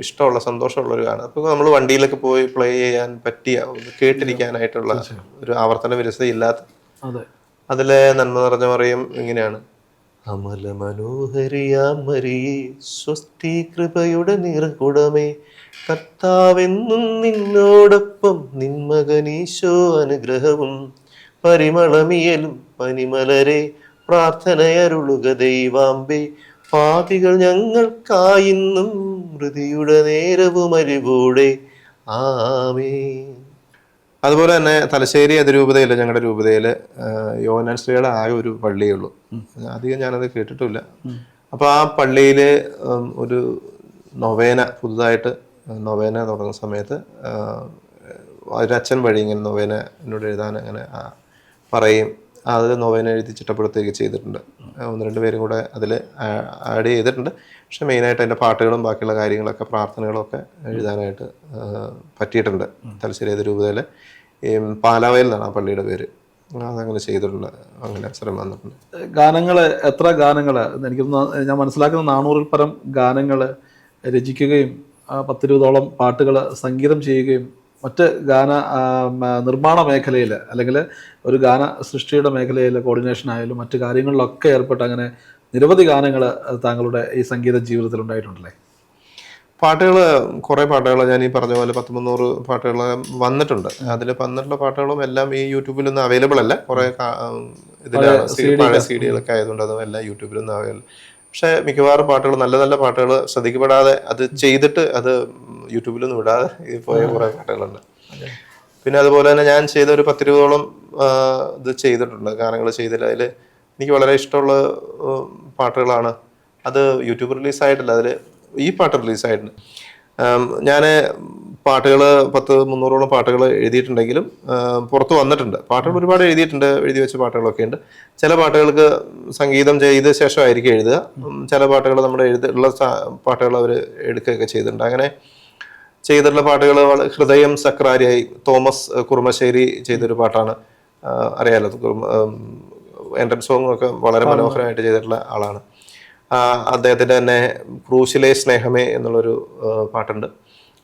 ഇഷ്ടമുള്ള, സന്തോഷമുള്ളൊരു ഗാനം. അപ്പോൾ നമ്മൾ വണ്ടിയിലൊക്കെ പോയി പ്ലേ ചെയ്യാൻ പറ്റിയ, കേട്ടിരിക്കാനായിട്ടുള്ള ഒരു ആവർത്തന വിരസതയില്ലാത്ത, അതിലെ നന്മ നിറഞ്ഞ മറിയം ഇങ്ങനെയാണ്: അമല മനോഹരിയാം മരിയേ സ്വസ്തി കൃപയുടെ നിറകുടമേ, കർത്താവെന്നും നിന്നോടൊപ്പം നിൻ മകനീശോ അനുഗ്രഹവും പരിമളമിയലും പനിമലരെ പ്രാർത്ഥനയരുളുക ദൈവാംബേ, പാപികൾ ഞങ്ങൾക്കായിന്നും മൃതിയുടെ നേരവും അരിവോടെ ആമേൻ. അതുപോലെ തന്നെ തലശ്ശേരി അതിരൂപതയിൽ, ഞങ്ങളുടെ രൂപതയിൽ യോഹന്നാൻ ശ്രീയുടെ ആകെ ഒരു പള്ളിയേ ഉള്ളൂ. അധികം ഞാനത് കേട്ടിട്ടില്ല. അപ്പോൾ ആ പള്ളിയിൽ ഒരു നൊവേന, പുതുതായിട്ട് നൊവേന തുടങ്ങുന്ന സമയത്ത് ഒരച്ഛൻ വഴി ഇങ്ങനെ നൊവേന എന്നോട് എഴുതാൻ അങ്ങനെ പറയും. അത് നൊവേന എഴുതി ചിട്ടപ്പെടുത്തുകയൊക്കെ ചെയ്തിട്ടുണ്ട്. 1-2 പേരും കൂടെ അതിൽ ആഡ് ചെയ്തിട്ടുണ്ട്. പക്ഷെ മെയിനായിട്ട് അതിൻ്റെ പാട്ടുകളും ബാക്കിയുള്ള കാര്യങ്ങളൊക്കെ, പ്രാർത്ഥനകളൊക്കെ എഴുതാനായിട്ട് പറ്റിയിട്ടുണ്ട്. തലശ്ശേരി അതിരൂപതയിൽ പാലാവയിൽ നിന്നാണ് ആ പള്ളിയുടെ പേര്. അതങ്ങനെ ചെയ്തിട്ടുണ്ട്. അങ്ങനെ അവസരം വന്നിട്ടുണ്ട്. ഗാനങ്ങൾ, എത്ര ഗാനങ്ങൾ, എനിക്കൊന്ന് ഞാൻ മനസ്സിലാക്കുന്ന 400-ൽ പരം ഗാനങ്ങൾ രചിക്കുകയും 10-20ഓളം പാട്ടുകൾ സംഗീതം ചെയ്യുകയും മറ്റ് ഗാന നിർമ്മാണ മേഖലയിൽ അല്ലെങ്കിൽ ഒരു ഗാന സൃഷ്ടിയുടെ മേഖലയിൽ കോർഡിനേഷൻ ആയാലും മറ്റു കാര്യങ്ങളിലൊക്കെ ഏർപ്പെട്ട് അങ്ങനെ നിരവധി ഗാനങ്ങൾ താങ്കളുടെ ഈ സംഗീത ജീവിതത്തിൽ ഉണ്ടായിട്ടുണ്ടല്ലേ? പാട്ടുകൾ കുറേ പാട്ടുകൾ ഞാൻ ഈ പറഞ്ഞ പോലെ 100-300 പാട്ടുകൾ വന്നിട്ടുണ്ട്. അതിൽ വന്നിട്ടുള്ള പാട്ടുകളും എല്ലാം ഈ യൂട്യൂബിലൊന്നും അവൈലബിൾ അല്ല. കുറേ ഇതിലാണ് പഴയ CD-കളൊക്കെ ആയതുകൊണ്ട് അതും എല്ലാം യൂട്യൂബിലൊന്നും അവൈലബിൾ. പക്ഷേ മിക്കവാറും പാട്ടുകൾ നല്ല നല്ല പാട്ടുകൾ ശ്രദ്ധിക്കപ്പെടാതെ അത് ചെയ്തിട്ട് അത് യൂട്യൂബിലൊന്നും വിടാതെ പോയ കുറേ പാട്ടുകളുണ്ട്. പിന്നെ അതുപോലെ തന്നെ ഞാൻ ചെയ്ത ഒരു 10-20ഓളം ഇത് ചെയ്തിട്ടുണ്ട്, ഗാനങ്ങൾ ചെയ്തില്ല. അതിൽ എനിക്ക് വളരെ ഇഷ്ടമുള്ള പാട്ടുകളാണ്. അത് യൂട്യൂബ് റിലീസായിട്ടില്ല, അതിൽ ഈ പാട്ട് റിലീസായിട്ടുണ്ട്. ഞാൻ പാട്ടുകൾ 100-300ഓളം പാട്ടുകൾ എഴുതിയിട്ടുണ്ടെങ്കിലും പുറത്ത് വന്നിട്ടുണ്ട്. പാട്ടുകൾ ഒരുപാട് എഴുതിയിട്ടുണ്ട്, എഴുതി വെച്ച പാട്ടുകളൊക്കെ ഉണ്ട്. ചില പാട്ടുകൾക്ക് സംഗീതം ചെയ്ത ശേഷമായിരിക്കും എഴുതുക. ചില പാട്ടുകൾ നമ്മുടെ ഉള്ള പാട്ടുകൾ അവർ എടുക്കുകയൊക്കെ ചെയ്തിട്ടുണ്ട്. അങ്ങനെ ചെയ്തിട്ടുള്ള പാട്ടുകൾ ഹൃദയം സക്രാരിയായി തോമസ് കുറുമശ്ശേരി ചെയ്തൊരു പാട്ടാണ്. അറിയാലോ, എൻട്രൻസ് സോങ് ഒക്കെ വളരെ മനോഹരമായിട്ട് ചെയ്തിട്ടുള്ള ആളാണ്. അദ്ദേഹത്തിൻ്റെ തന്നെ ക്രൂശിലെ സ്നേഹമേ എന്നുള്ളൊരു പാട്ടുണ്ട്,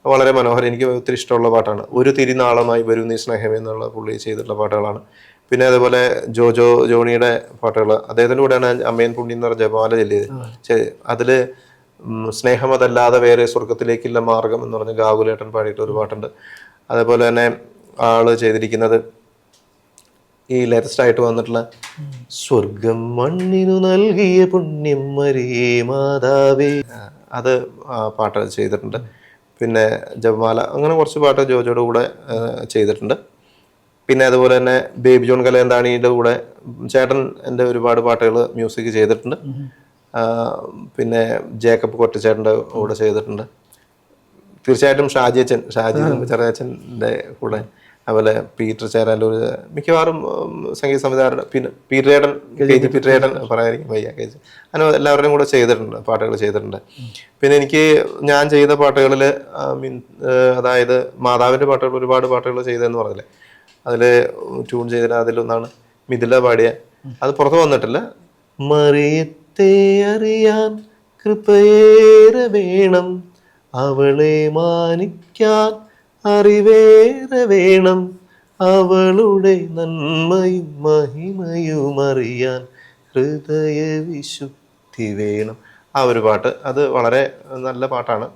വളരെ മനോഹരം. എനിക്ക് ഒത്തിരി ഇഷ്ടമുള്ള പാട്ടാണ്. ഒരു തിരിനാളമായി വരും നീ സ്നേഹമേ എന്നുള്ള പുള്ളി ചെയ്തിട്ടുള്ള പാട്ടുകളാണ്. പിന്നെ അതേപോലെ ജോണിയുടെ പാട്ടുകൾ, അദ്ദേഹത്തിൻ്റെ കൂടെയാണ് അമ്മയൻ പുണ്യം എന്ന് പറഞ്ഞ ജപമാല ചൊല്ലിയത്. അതിൽ സ്നേഹമതല്ലാതെ വേറെ സ്വർഗത്തിലേക്കുള്ള മാർഗം എന്ന് പറഞ്ഞ് ഗാകുലേട്ടൻ പാടിയിട്ട് ഒരു പാട്ടുണ്ട്. അതേപോലെ തന്നെ ആള് ചെയ്തിരിക്കുന്നത് ഈ ലേറ്റസ്റ്റ് ആയിട്ട് വന്നിട്ടുള്ള സ്വർഗം മണ്ണിനു നൽകിയ പുണ്യം മരിയേ മാതാവേ, അത് പാട്ട് ചെയ്തിട്ടുണ്ട്. പിന്നെ ജപമാല, അങ്ങനെ കുറച്ച് പാട്ട് ജോജോയുടെ കൂടെ ചെയ്തിട്ടുണ്ട്. പിന്നെ അതുപോലെ തന്നെ ബേബി ജോൺ കലേന്താണിയുടെ കൂടെ ചേട്ടൻ എൻ്റെ ഒരുപാട് പാട്ടുകൾ മ്യൂസിക് ചെയ്തിട്ടുണ്ട്. പിന്നെ ജേക്കബ് കൊറ്റച്ചേട്ടൻ്റെ കൂടെ ചെയ്തിട്ടുണ്ട്. തീർച്ചയായിട്ടും ഷാജി ചെറിയച്ഛൻ്റെ കൂടെ, അതുപോലെ പീറ്റർ ചേരാലൂർ, മിക്കവാറും സംഗീത സംവിധായകരുടെ, പിന്നെ പീറ്ററേട്ടൻ പറയാതിരിക്കും വയ്യ, അങ്ങനെ എല്ലാവരുടെയും കൂടെ ചെയ്തിട്ടുണ്ട്, പാട്ടുകൾ ചെയ്തിട്ടുണ്ട്. പിന്നെ എനിക്ക് ഞാൻ ചെയ്ത പാട്ടുകളിൽ അതായത് മാതാവിൻ്റെ പാട്ടുകൾ, ഒരുപാട് പാട്ടുകൾ ചെയ്തതെന്ന് പറഞ്ഞില്ലേ, അതിൽ ട്യൂൺ ചെയ്തിട്ട് അതിലൊന്നാണ് മിഥില പാടിയ, അത് പുറത്ത് വന്നിട്ടില്ല. മറിയത്തെ അറിയാൻ കൃപയേറെ വേണം, അവളെ മാനിക്കാൻ അറിവേറെ വേണം, അവളുടെ നന്മയും മഹിമയും അറിയാൻ ഹൃദയ വിശുദ്ധി വേണം. ആ ഒരു പാട്ട്, അത് വളരെ നല്ല പാട്ടാണ്.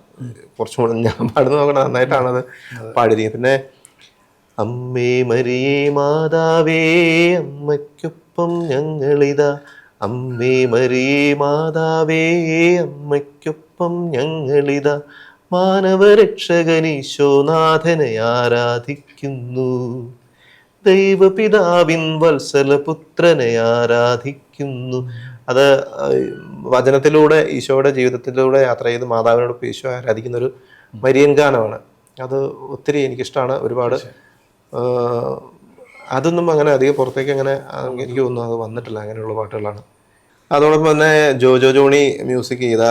കുറച്ചും കൂടെ ഞാൻ പാടുന്ന നോക്കണം, നന്നായിട്ടാണ് അത് പാടിയിരിക്കുന്നത്. പിന്നെ അമ്മേ മരിയേ മാതാവേ അമ്മയ്ക്കൊപ്പം ഞങ്ങളിതാ, അമ്മേ മരിയേ മാതാവേ അമ്മയ്ക്കൊപ്പം ഞങ്ങളിതാ, മാനവരക്ഷകനീശോനാഥനെ ആരാധിക്കുന്നു, ദൈവപിതാവിൻ വത്സലപുത്രനെ ആരാധിക്കുന്നു. അത് വചനത്തിലൂടെ ഈശോയുടെ ജീവിതത്തിലൂടെ യാത്ര ചെയ്ത് മാതാവിനോടൊപ്പം ഈശോ ആരാധിക്കുന്ന ഒരു മരിയൻ ഗാനമാണ്. അത് ഒത്തിരി എനിക്കിഷ്ടമാണ്. ഒരുപാട് അതൊന്നും അങ്ങനെ അധികം പുറത്തേക്ക് അങ്ങനെ എനിക്ക് തോന്നുന്നു അത് വന്നിട്ടില്ല, അങ്ങനെയുള്ള പാട്ടുകളാണ്. അതോടൊപ്പം തന്നെ ജോണി മ്യൂസിക് ചെയ്ത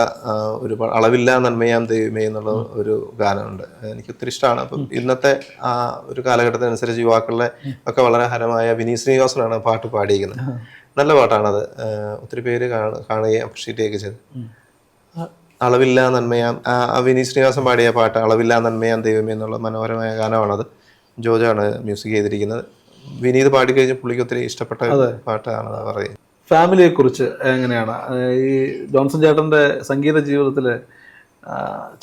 ഒരുപാട് അളവില്ല നന്മയാം ദൈവമേ എന്നുള്ള ഒരു ഗാനമുണ്ട്, എനിക്ക് ഒത്തിരി ഇഷ്ടമാണ്. അപ്പം ഇന്നത്തെ ആ ഒരു കാലഘട്ടത്തിനനുസരിച്ച് യുവാക്കളുടെ ഒക്കെ വളരെ ഹരമായ വിനീത് ശ്രീനിവാസനാണ് പാട്ട് പാടിയിരിക്കുന്നത്. നല്ല പാട്ടാണത്, ഒത്തിരി പേര് കാണുകയും അപ്രീഷിയേറ്റ് ചെയ്യുകയൊക്കെ ചെയ്ത്. അളവില്ല നന്മയാം, വിനീത് ശ്രീനിവാസൻ പാടിയ പാട്ട് അളവില്ല നന്മയാം ദൈവമേ എന്നുള്ള മനോഹരമായ ഗാനമാണത്. ജോജാണ് മ്യൂസിക് ചെയ്തിരിക്കുന്നത്. വിനീത് പാടിക്കഴിഞ്ഞ് പുള്ളിക്ക് ഒത്തിരി ഇഷ്ടപ്പെട്ട പാട്ടാണ് പറയുന്നത്. ഫാമിലിയെ കുറിച്ച് എങ്ങനെയാണ് ഈ ജോൺസൺ ചേട്ടൻ്റെ സംഗീത ജീവിതത്തിൽ?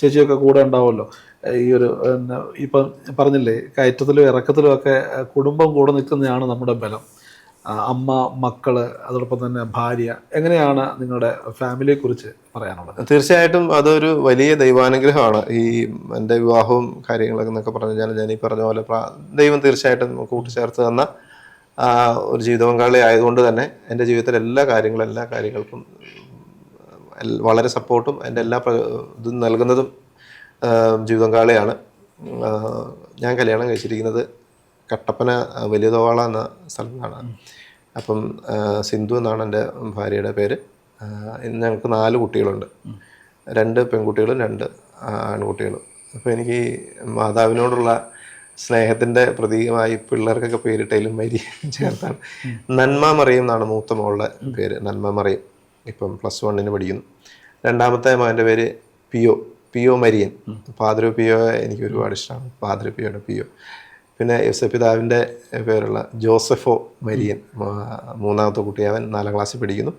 ചേച്ചിയൊക്കെ കൂടെ ഉണ്ടാവുമല്ലോ, ഈ ഒരു ഇപ്പം പറഞ്ഞില്ലേ കയറ്റത്തിലും ഇറക്കത്തിലും ഒക്കെ കുടുംബം കൂടെ നിൽക്കുന്നതാണ് നമ്മുടെ ബലം. അമ്മ, മക്കള്, അതോടൊപ്പം തന്നെ ഭാര്യ, എങ്ങനെയാണ് നിങ്ങളുടെ ഫാമിലിയെ കുറിച്ച് പറയാനുള്ളത്? തീർച്ചയായിട്ടും അതൊരു വലിയ ദൈവാനുഗ്രഹമാണ്. ഈ എൻ്റെ വിവാഹവും കാര്യങ്ങളൊക്കെ എന്നൊക്കെ പറഞ്ഞാൽ ഞാൻ ഈ പറഞ്ഞ പോലെ ദൈവം തീർച്ചയായിട്ടും കൂട്ടിച്ചേർത്ത് തന്ന ഒരു ജീവിത പങ്കാളി ആയതുകൊണ്ട് തന്നെ എൻ്റെ ജീവിതത്തിലെ എല്ലാ കാര്യങ്ങൾക്കും വളരെ സപ്പോർട്ടും എൻ്റെ എല്ലാ ഇതും നൽകുന്നതും ജീവിത പങ്കാളിയാണ്. ഞാൻ കല്യാണം കഴിച്ചിരിക്കുന്നത് കട്ടപ്പന വലിയ തോവാള എന്ന സ്ഥലത്താണ്. അപ്പം സിന്ധു എന്നാണ് എൻ്റെ ഭാര്യയുടെ പേര്. ഞങ്ങൾക്ക് 4 കുട്ടികളുണ്ട്, 2 പെൺകുട്ടികളും 2 ആൺകുട്ടികളും. അപ്പോൾ എനിക്ക് മാതാവിനോടുള്ള സ്നേഹത്തിൻ്റെ പ്രതീകമായി പിള്ളേർക്കൊക്കെ പേരിട്ടതിലും മരി ചേർത്താണ്. നന്മ മറിയം എന്നാണ് മൂത്ത മോളുടെ പേര്, നന്മ മറിയം. ഇപ്പം +1 പഠിക്കുന്നു. രണ്ടാമത്തെ മകൻ്റെ പേര് പിയോ മരിയൻ. പാദ്രി പിയോ എനിക്ക് ഒരുപാട് ഇഷ്ടമാണ്, പാദ്രി പിയോയുടെ പിയോ. പിന്നെ യേശുപിതാവിൻ്റെ പേരുള്ള ജോസഫോ മരിയൻ, മൂന്നാമത്തെ കുട്ടി, അവൻ 4ാം ക്ലാസ്സിൽ പഠിക്കുന്നു.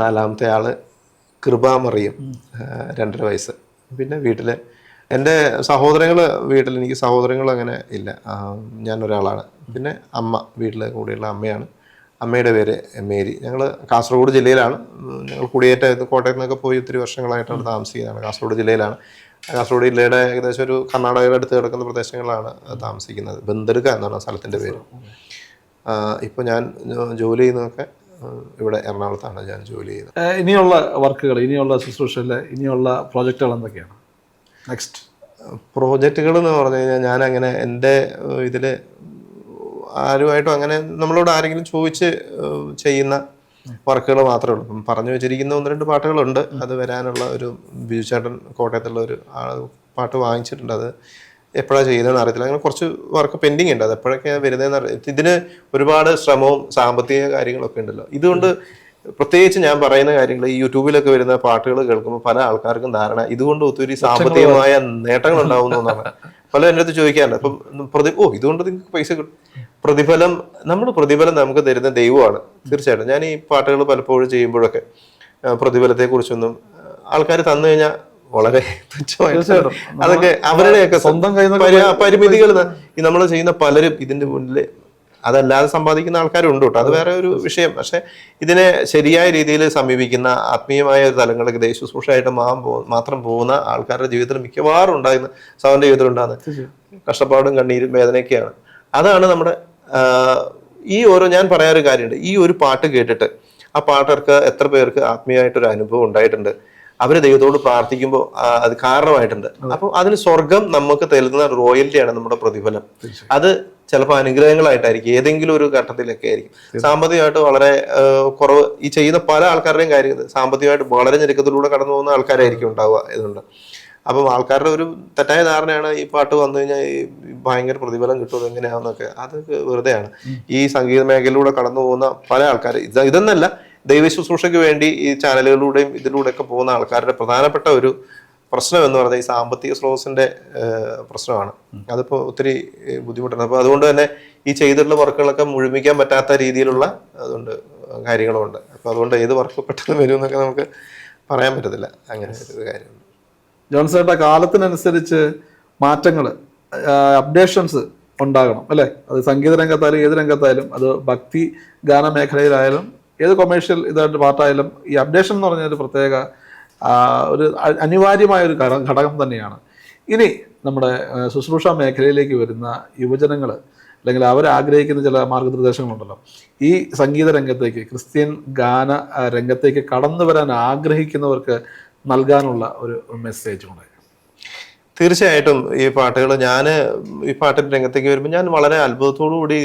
4ാമത്തെ ആള് കൃപ മറിയം, 2.5 വയസ്സ്. പിന്നെ വീട്ടിൽ എൻ്റെ സഹോദരങ്ങൾ, വീട്ടിൽ എനിക്ക് സഹോദരങ്ങൾ അങ്ങനെ ഇല്ല, ഞാൻ ഒരാളാണ്. പിന്നെ അമ്മ, വീട്ടിൽ കൂടെയുള്ള അമ്മയാണ്. അമ്മയുടെ പേര് മേരി. ഞങ്ങൾ കാസർഗോഡ് ജില്ലയിലാണ്. ഞങ്ങൾ കുടിയേറ്റം കോട്ടയത്ത് നിന്നൊക്കെ പോയി ഒത്തിരി വർഷങ്ങളായിട്ടാണ് താമസിക്കുന്നതാണ്. കാസർഗോഡ് ജില്ലയിലാണ്. കാസർഗോഡ് ജില്ലയുടെ ഏകദേശം ഒരു കർണാടകയുടെ അടുത്ത് കിടക്കുന്ന പ്രദേശങ്ങളിലാണ് താമസിക്കുന്നത്. ബന്ദർക എന്നാണ് സ്ഥലത്തിൻ്റെ പേര്. ഇപ്പോൾ ഞാൻ ജോലി ചെയ്യുന്നതൊക്കെ ഇവിടെ എറണാകുളത്താണ് ഞാൻ ജോലി ചെയ്യുന്നത്. ഇനിയുള്ള വർക്കുകൾ, ഇനിയുള്ള ശുശ്രൂഷയിലെ ഇനിയുള്ള പ്രോജക്റ്റുകൾ എന്തൊക്കെയാണ്? നെക്സ്റ്റ് പ്രോജക്റ്റുകൾ എന്ന് പറഞ്ഞു കഴിഞ്ഞാൽ ഞാൻ അങ്ങനെ എൻ്റെ ഇതിൽ ആരുമായിട്ടും അങ്ങനെ നമ്മളോട് ആരെങ്കിലും ചോദിച്ച് ചെയ്യുന്ന വർക്കുകൾ മാത്രമേ ഉള്ളൂ. ഇപ്പം പറഞ്ഞു വെച്ചിരിക്കുന്ന 1-2 പാട്ടുകളുണ്ട്. അത് വരാനുള്ള ഒരു ബിജു ചേട്ടൻ കോട്ടയത്തുള്ള ഒരു പാട്ട് വാങ്ങിച്ചിട്ടുണ്ട്. അത് എപ്പോഴാണ് ചെയ്യുന്നതെന്ന് അറിയത്തില്ല. അങ്ങനെ കുറച്ച് വർക്ക് പെൻഡിങ് ഉണ്ട്. അത് എപ്പോഴൊക്കെയാണ് വരുന്നതെന്ന് അറിയാം. ഇതിന് ഒരുപാട് ശ്രമവും സാമ്പത്തിക കാര്യങ്ങളൊക്കെ ഉണ്ടല്ലോ. ഇതുകൊണ്ട് പ്രത്യേകിച്ച് ഞാൻ പറയുന്ന കാര്യങ്ങൾ, ഈ യൂട്യൂബിലൊക്കെ വരുന്ന പാട്ടുകൾ കേൾക്കുമ്പോൾ പല ആൾക്കാർക്കും ധാരണ ഇതുകൊണ്ട് ഒത്തിരി സാമ്പത്തികമായ നേട്ടങ്ങൾ ഉണ്ടാവുന്നു എന്നാണ്. പല എൻ്റെ അടുത്ത് ചോദിക്കാറുണ്ട്. അപ്പം ഇതുകൊണ്ട് നിങ്ങൾക്ക് പൈസ കിട്ടും. പ്രതിഫലം നമുക്ക് തരുന്ന ദൈവമാണ്. തീർച്ചയായിട്ടും ഞാൻ ഈ പാട്ടുകൾ പലപ്പോഴും ചെയ്യുമ്പോഴൊക്കെ പ്രതിഫലത്തെക്കുറിച്ചൊന്നും ആൾക്കാർ തന്നു കഴിഞ്ഞാൽ വളരെ തുച്ഛമായിട്ട്, അതൊക്കെ അവരുടെയൊക്കെ സ്വന്തം പരിമിതികൾ. ഈ നമ്മൾ ചെയ്യുന്ന പലരും ഇതിന്റെ മുന്നിൽ അതല്ലാതെ സമ്പാദിക്കുന്ന ആൾക്കാരുണ്ട് കേട്ടോ, അത് വേറെ ഒരു വിഷയം. പക്ഷെ ഇതിനെ ശരിയായ രീതിയിൽ സമീപിക്കുന്ന ആത്മീയമായ ഒരു തലങ്ങളിലേക്ക് ദൈവശുശ്രൂഷയായിട്ട് മാത്രം പോകുന്ന ആൾക്കാരുടെ ജീവിതത്തിൽ മിക്കവാറും ഉണ്ടാകുന്ന, സൗന്റെ ജീവിതത്തിൽ ഉണ്ടാകുന്ന കഷ്ടപ്പാടും കണ്ണീരും വേദനയൊക്കെയാണ്. അതാണ് നമ്മുടെ ഞാൻ പറയാനൊരു കാര്യമുണ്ട്. ഈ ഒരു പാട്ട് കേട്ടിട്ട് ആ പാട്ടർക്ക് എത്ര പേർക്ക് ആത്മീയമായിട്ടൊരു അനുഭവം ഉണ്ടായിട്ടുണ്ട്, അവര് ദൈവത്തോട് പ്രാർത്ഥിക്കുമ്പോൾ അത് കാരണമായിട്ടുണ്ട്. അപ്പം അതിന് സ്വർഗം നമുക്ക് തരുന്ന റോയൽറ്റിയാണ് നമ്മുടെ പ്രതിഫലം. അത് ചിലപ്പോൾ അനുഗ്രഹങ്ങളായിട്ടായിരിക്കും, ഏതെങ്കിലും ഒരു ഘട്ടത്തിലൊക്കെ ആയിരിക്കും. സാമ്പത്തികമായിട്ട് വളരെ കുറവ് ഈ ചെയ്യുന്ന പല ആൾക്കാരുടെയും കാര്യം സാമ്പത്തികമായിട്ട് വളരെ ഞെരുക്കത്തിലൂടെ കടന്നു പോകുന്ന ആൾക്കാരായിരിക്കും ഉണ്ടാവുക. ഇതുണ്ട്. അപ്പം ആൾക്കാരുടെ ഒരു തെറ്റായ ധാരണയാണ് ഈ പാട്ട് വന്നു കഴിഞ്ഞാൽ ഭയങ്കര പ്രതിഫലം കിട്ടും എങ്ങനെയാണെന്നൊക്കെ. അത് വെറുതെയാണ്. ഈ സംഗീത മേഖലയിലൂടെ കടന്നു പോകുന്ന പല ആൾക്കാർ ഇതെന്നല്ല, ദൈവശുശ്രൂഷയ്ക്ക് വേണ്ടി ഈ ചാനലുകളിലൂടെയും ഇതിലൂടെയൊക്കെ പോകുന്ന ആൾക്കാരുടെ പ്രധാനപ്പെട്ട ഒരു പ്രശ്നം എന്ന് പറഞ്ഞാൽ ഈ സാമ്പത്തിക സ്രോതസ്സിന്റെ പ്രശ്നമാണ്. അതിപ്പോൾ ഒത്തിരി ബുദ്ധിമുട്ടാണ്. അപ്പോൾ അതുകൊണ്ട് തന്നെ ഈ ചെയ്തിട്ടുള്ള വർക്കുകളൊക്കെ മുഴുമിക്കാൻ പറ്റാത്ത രീതിയിലുള്ള അതുകൊണ്ട് കാര്യങ്ങളുമുണ്ട്. അപ്പോൾ അതുകൊണ്ട് ഏത് വർക്ക് പെട്ടെന്ന് വരും എന്നൊക്കെ നമുക്ക് പറയാൻ പറ്റത്തില്ല. അങ്ങനെ ഒരു കാര്യമുണ്ട്. ജോൺസേട്ടാ, കാലത്തിനനുസരിച്ച് മാറ്റങ്ങൾ, അപ്ഡേഷൻസ് ഉണ്ടാകണം അല്ലേ? അത് സംഗീത രംഗത്തായാലും ഏത് രംഗത്തായാലും, അത് ഭക്തി ഗാന മേഖലയിലായാലും ഏത് കൊമേഴ്ഷ്യൽ ഇതായിട്ട് പാട്ടായാലും ഈ അപ്ഡേഷൻ എന്ന് പറഞ്ഞാൽ ഒരു പ്രത്യേക ഒരു അനിവാര്യമായ ഒരു ഘടകം തന്നെയാണ്. ഇനി നമ്മുടെ ശുശ്രൂഷ മേഖലയിലേക്ക് വരുന്ന യുവജനങ്ങൾ അല്ലെങ്കിൽ അവരാഗ്രഹിക്കുന്ന ചില മാർഗനിർദ്ദേശങ്ങളുണ്ടല്ലോ, ഈ സംഗീത രംഗത്തേക്ക്, ക്രിസ്ത്യൻ ഗാന രംഗത്തേക്ക് കടന്നു വരാൻ ആഗ്രഹിക്കുന്നവർക്ക് നൽകാനുള്ള ഒരു മെസ്സേജ് ഉണ്ട്? തീർച്ചയായിട്ടും ഈ പാട്ടുകൾ ഈ പാട്ടിൻ്റെ രംഗത്തേക്ക് വരുമ്പോൾ ഞാൻ വളരെ അത്ഭുതത്തോടു കൂടി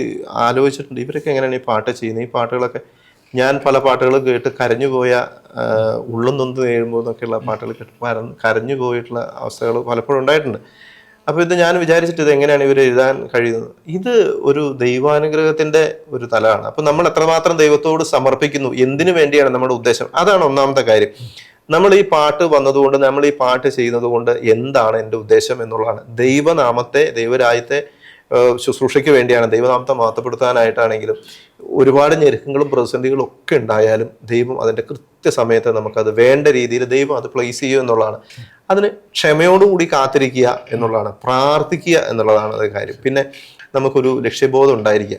ആലോചിച്ചിട്ടുണ്ട്, ഇവരൊക്കെ എങ്ങനെയാണ് ഈ പാട്ട് ചെയ്യുന്നത്. ഈ പാട്ടുകളൊക്കെ ഞാൻ പല പാട്ടുകൾ കേട്ട് കരഞ്ഞുപോയ, ഉള്ളും നൊന്ത് നേഴുമ്പോൾ എന്നൊക്കെയുള്ള പാട്ടുകൾ കേട്ട് കരഞ്ഞു പോയിട്ടുള്ള അവസ്ഥകൾ പലപ്പോഴും ഉണ്ടായിട്ടുണ്ട്. അപ്പോൾ ഇത് ഞാൻ വിചാരിച്ചിട്ട് ഇത് എങ്ങനെയാണ് ഇവർ എഴുതാൻ കഴിയുന്നത്. ഇത് ഒരു ദൈവാനുഗ്രഹത്തിന്റെ ഒരു തലമാണ്. അപ്പം നമ്മൾ എത്രമാത്രം ദൈവത്തോട് സമർപ്പിക്കുന്നു, എന്തിനു വേണ്ടിയാണ് നമ്മുടെ ഉദ്ദേശം, അതാണ് ഒന്നാമത്തെ കാര്യം. നമ്മൾ ഈ പാട്ട് വന്നതുകൊണ്ട്, നമ്മൾ ഈ പാട്ട് ചെയ്യുന്നത് കൊണ്ട് എന്താണ് എൻ്റെ ഉദ്ദേശം എന്നുള്ളതാണ്. ദൈവനാമത്തെ, ദൈവരാജ്യത്തെ ശുശ്രൂഷയ്ക്ക് വേണ്ടിയാണ്, ദൈവനാമത്തെ മഹത്വപ്പെടുത്താനായിട്ടാണെങ്കിലും ഒരുപാട് ഞെരുക്കങ്ങളും പ്രതിസന്ധികളും ഒക്കെ ഉണ്ടായാലും ദൈവം അതിൻ്റെ കൃത്യസമയത്ത് നമുക്കത് വേണ്ട രീതിയിൽ ദൈവം അത് പ്ലേസ് ചെയ്യും എന്നുള്ളതാണ്. അതിന് ക്ഷമയോടുകൂടി കാത്തിരിക്കുക എന്നുള്ളതാണ്, പ്രാർത്ഥിക്കുക എന്നുള്ളതാണ് അത് കാര്യം. പിന്നെ നമുക്കൊരു ലക്ഷ്യബോധം ഉണ്ടായിരിക്കുക.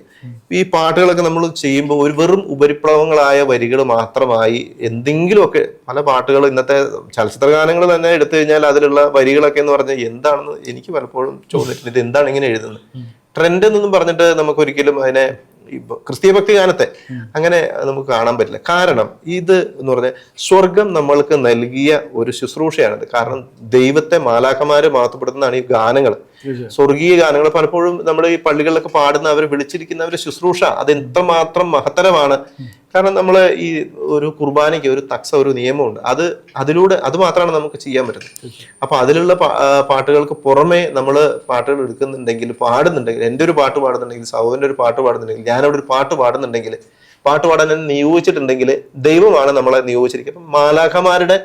ഈ പാട്ടുകളൊക്കെ നമ്മൾ ചെയ്യുമ്പോൾ ഒരു വെറും ഉപരിപ്ലവങ്ങളായ വരികൾ മാത്രമായി എന്തെങ്കിലുമൊക്കെ, പല പാട്ടുകൾ ഇന്നത്തെ ചലച്ചിത്ര ഗാനങ്ങൾ തന്നെ എടുത്തു കഴിഞ്ഞാൽ അതിലുള്ള വരികളൊക്കെ എന്ന് പറഞ്ഞാൽ എന്താണെന്ന് എനിക്ക് പലപ്പോഴും ചോദിച്ചിട്ടുണ്ട്. ഇത് എന്താണ് ഇങ്ങനെ എഴുതുന്നത്? ട്രെൻഡ് എന്നൊന്നും പറഞ്ഞിട്ട് നമുക്കൊരിക്കലും അതിനെ ക്രിസ്തീയ ഭക്തി ഗാനത്തെ അങ്ങനെ നമുക്ക് കാണാൻ പറ്റില്ല. കാരണം ഇത് എന്ന് പറഞ്ഞാൽ സ്വർഗം നമ്മൾക്ക് നൽകിയ ഒരു ശുശ്രൂഷയാണിത്. കാരണം ദൈവത്തെ മാലാഖമാരെ മഹത്വപ്പെടുത്തുന്നതാണ് ഈ ഗാനങ്ങൾ, സ്വർഗീയ ഗാനങ്ങൾ. പലപ്പോഴും നമ്മൾ ഈ പള്ളികളിലൊക്കെ പാടുന്ന, അവർ വിളിച്ചിരിക്കുന്നവരുടെ ശുശ്രൂഷ അത് എത്രമാത്രം മഹത്തരമാണ്. കാരണം നമ്മൾ ഈ ഒരു കുർബാനയ്ക്ക് ഒരു ഒരു നിയമമുണ്ട്. അത് മാത്രമാണ് നമുക്ക് ചെയ്യാൻ പറ്റുന്നത്. അപ്പൊ അതിലുള്ള പാട്ടുകൾക്ക് പുറമെ നമ്മൾ പാട്ടുകൾ എടുക്കുന്നുണ്ടെങ്കിൽ, പാടുന്നുണ്ടെങ്കിൽ, എൻ്റെ ഒരു പാട്ട് പാടുന്നുണ്ടെങ്കിൽ, സഹോദരൻ്റെ ഒരു പാട്ട് പാടുന്നുണ്ടെങ്കിൽ, ഞാനവിടെ ഒരു പാട്ട് പാടുന്നുണ്ടെങ്കിൽ, പാട്ട് പാടാൻ നിയോഗിച്ചിട്ടുണ്ടെങ്കിൽ ദൈവമാണ് നമ്മളെ നിയോഗിച്ചിരിക്കുക. അപ്പം മാലാഖമാരുടെ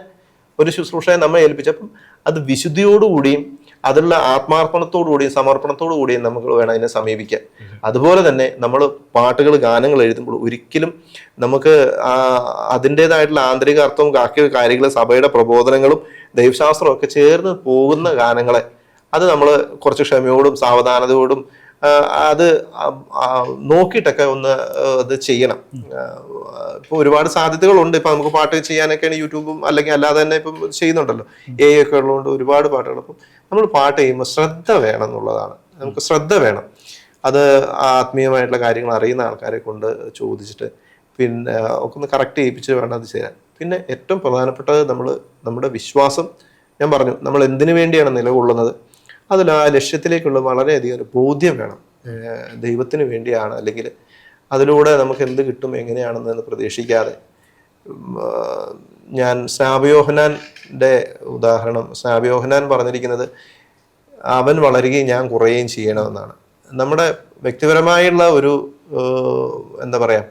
ഒരു ശുശ്രൂഷയെ നമ്മെ ഏൽപ്പിച്ചപ്പം അത് വിശുദ്ധിയോടുകൂടിയും അതിലുള്ള ആത്മാർപ്പണത്തോടുകൂടിയും സമർപ്പണത്തോടുകൂടിയും നമുക്ക് വേണം അതിനെ സമീപിക്കാൻ. അതുപോലെ തന്നെ നമ്മൾ പാട്ടുകൾ, ഗാനങ്ങൾ എഴുതുമ്പോൾ ഒരിക്കലും നമുക്ക് അതിൻ്റെതായിട്ടുള്ള ആന്തരിക അർത്ഥവും ബാക്കി കാര്യങ്ങളും സഭയുടെ പ്രബോധനങ്ങളും ദൈവശാസ്ത്രമൊക്കെ ചേർന്ന് പോകുന്ന ഗാനങ്ങളെ അത് നമ്മൾ കുറച്ച് ക്ഷമയോടും സാവധാനതയോടും അത് നോക്കിയിട്ടൊക്കെ ഒന്ന് അത് ചെയ്യണം. ഇപ്പൊ ഒരുപാട് സാധ്യതകളുണ്ട്. ഇപ്പൊ നമുക്ക് പാട്ട് ചെയ്യാനൊക്കെയാണ് യൂട്യൂബും അല്ലെങ്കിൽ അല്ലാതെ തന്നെ ഇപ്പം ചെയ്യുന്നുണ്ടല്ലോ, AI ഒക്കെ ഉള്ളതുകൊണ്ട് ഒരുപാട് പാട്ടുകൾ. അപ്പം നമ്മൾ പാട്ട് ചെയ്യുമ്പോൾ ശ്രദ്ധ വേണം എന്നുള്ളതാണ്. നമുക്ക് ശ്രദ്ധ വേണം. അത് ആത്മീയമായിട്ടുള്ള കാര്യങ്ങൾ അറിയുന്ന ആൾക്കാരെ കൊണ്ട് ചോദിച്ചിട്ട് പിന്നെ ഒക്കെ ഒന്ന് കറക്റ്റ് ചെയ്യിപ്പിച്ച് വേണം അത് ചെയ്യാൻ. പിന്നെ ഏറ്റവും പ്രധാനപ്പെട്ടത് നമ്മുടെ വിശ്വാസം. ഞാൻ പറഞ്ഞു, നമ്മൾ എന്തിനു വേണ്ടിയാണ് നിലകൊള്ളുന്നത്, അതിൽ ആ ലക്ഷ്യത്തിലേക്കുള്ള വളരെയധികം ഒരു ബോധ്യം വേണം. ദൈവത്തിന് വേണ്ടിയാണ്, അല്ലെങ്കിൽ അതിലൂടെ നമുക്ക് എന്ത് കിട്ടും എങ്ങനെയാണെന്ന് പ്രതീക്ഷിക്കാതെ. ഞാൻ സ്നാപയോഹനാന്റെ ഉദാഹരണം, സ്നാപയോഹനാൻ പറഞ്ഞിരിക്കുന്നത് അവൻ വളരുകയും ഞാൻ കുറയുകയും ചെയ്യണമെന്നാണ്. നമ്മുടെ വ്യക്തിപരമായുള്ള ഒരു എന്താ പറയാ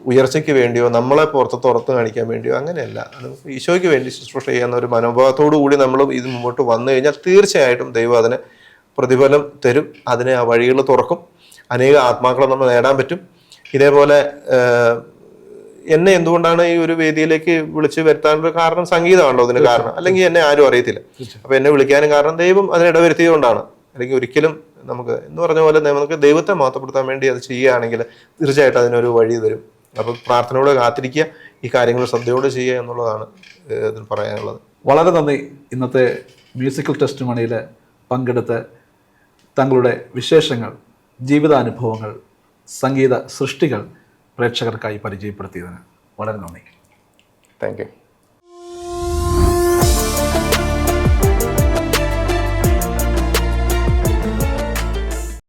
ഉയർച്ചയ്ക്ക് വേണ്ടിയോ നമ്മളെ പുറത്ത് കാണിക്കാൻ വേണ്ടിയോ അങ്ങനെയല്ല. നമുക്ക് ഈശോയ്ക്ക് വേണ്ടി ശുശ്രൂഷ ചെയ്യുന്ന ഒരു മനോഭാവത്തോടു കൂടി നമ്മൾ ഇത് മുമ്പോട്ട് വന്നു കഴിഞ്ഞാൽ തീർച്ചയായിട്ടും ദൈവം അതിന് പ്രതിഫലം തരും. അതിനെ ആ വഴികൾ തുറക്കും. അനേക ആത്മാക്കളെ നമ്മൾ നേടാൻ പറ്റും. ഇതേപോലെ എന്നെ എന്തുകൊണ്ടാണ് ഈ ഒരു വേദിയിലേക്ക് വിളിച്ച് വരുത്താനുള്ള കാരണം സംഗീതമാണല്ലോ അതിന് കാരണം, അല്ലെങ്കിൽ എന്നെ ആരും അറിയത്തില്ല. അപ്പൊ എന്നെ വിളിക്കാനും കാരണം ദൈവം അതിനെ ഇടവരുത്തിയതുകൊണ്ടാണ്. അല്ലെങ്കിൽ ഒരിക്കലും നമുക്ക് എന്ന് പറഞ്ഞ പോലെ നമുക്ക് ദൈവത്തെ മാത്രപ്പെടുത്താൻ വേണ്ടി അത് ചെയ്യുകയാണെങ്കിൽ തീർച്ചയായിട്ടും അതിനൊരു വഴി തരും. അപ്പൊ പ്രാർത്ഥനയോടെ കാത്തിരിക്കുക, ഈ കാര്യങ്ങൾ ശ്രദ്ധയോടെ ചെയ്യുക എന്നുള്ളതാണ് ഇതിൽ പറയാനുള്ളത്. വളരെ നന്ദി. ഇന്നത്തെ മ്യൂസിക്കൽ ടെസ്റ്റ് മണിയിൽ പങ്കെടുത്ത് തങ്ങളുടെ വിശേഷങ്ങൾ, ജീവിതാനുഭവങ്ങൾ, സംഗീത സൃഷ്ടികൾ പ്രേക്ഷകർക്കായി പരിചയപ്പെടുത്തിയതിന് വളരെ നന്ദി. Thank you.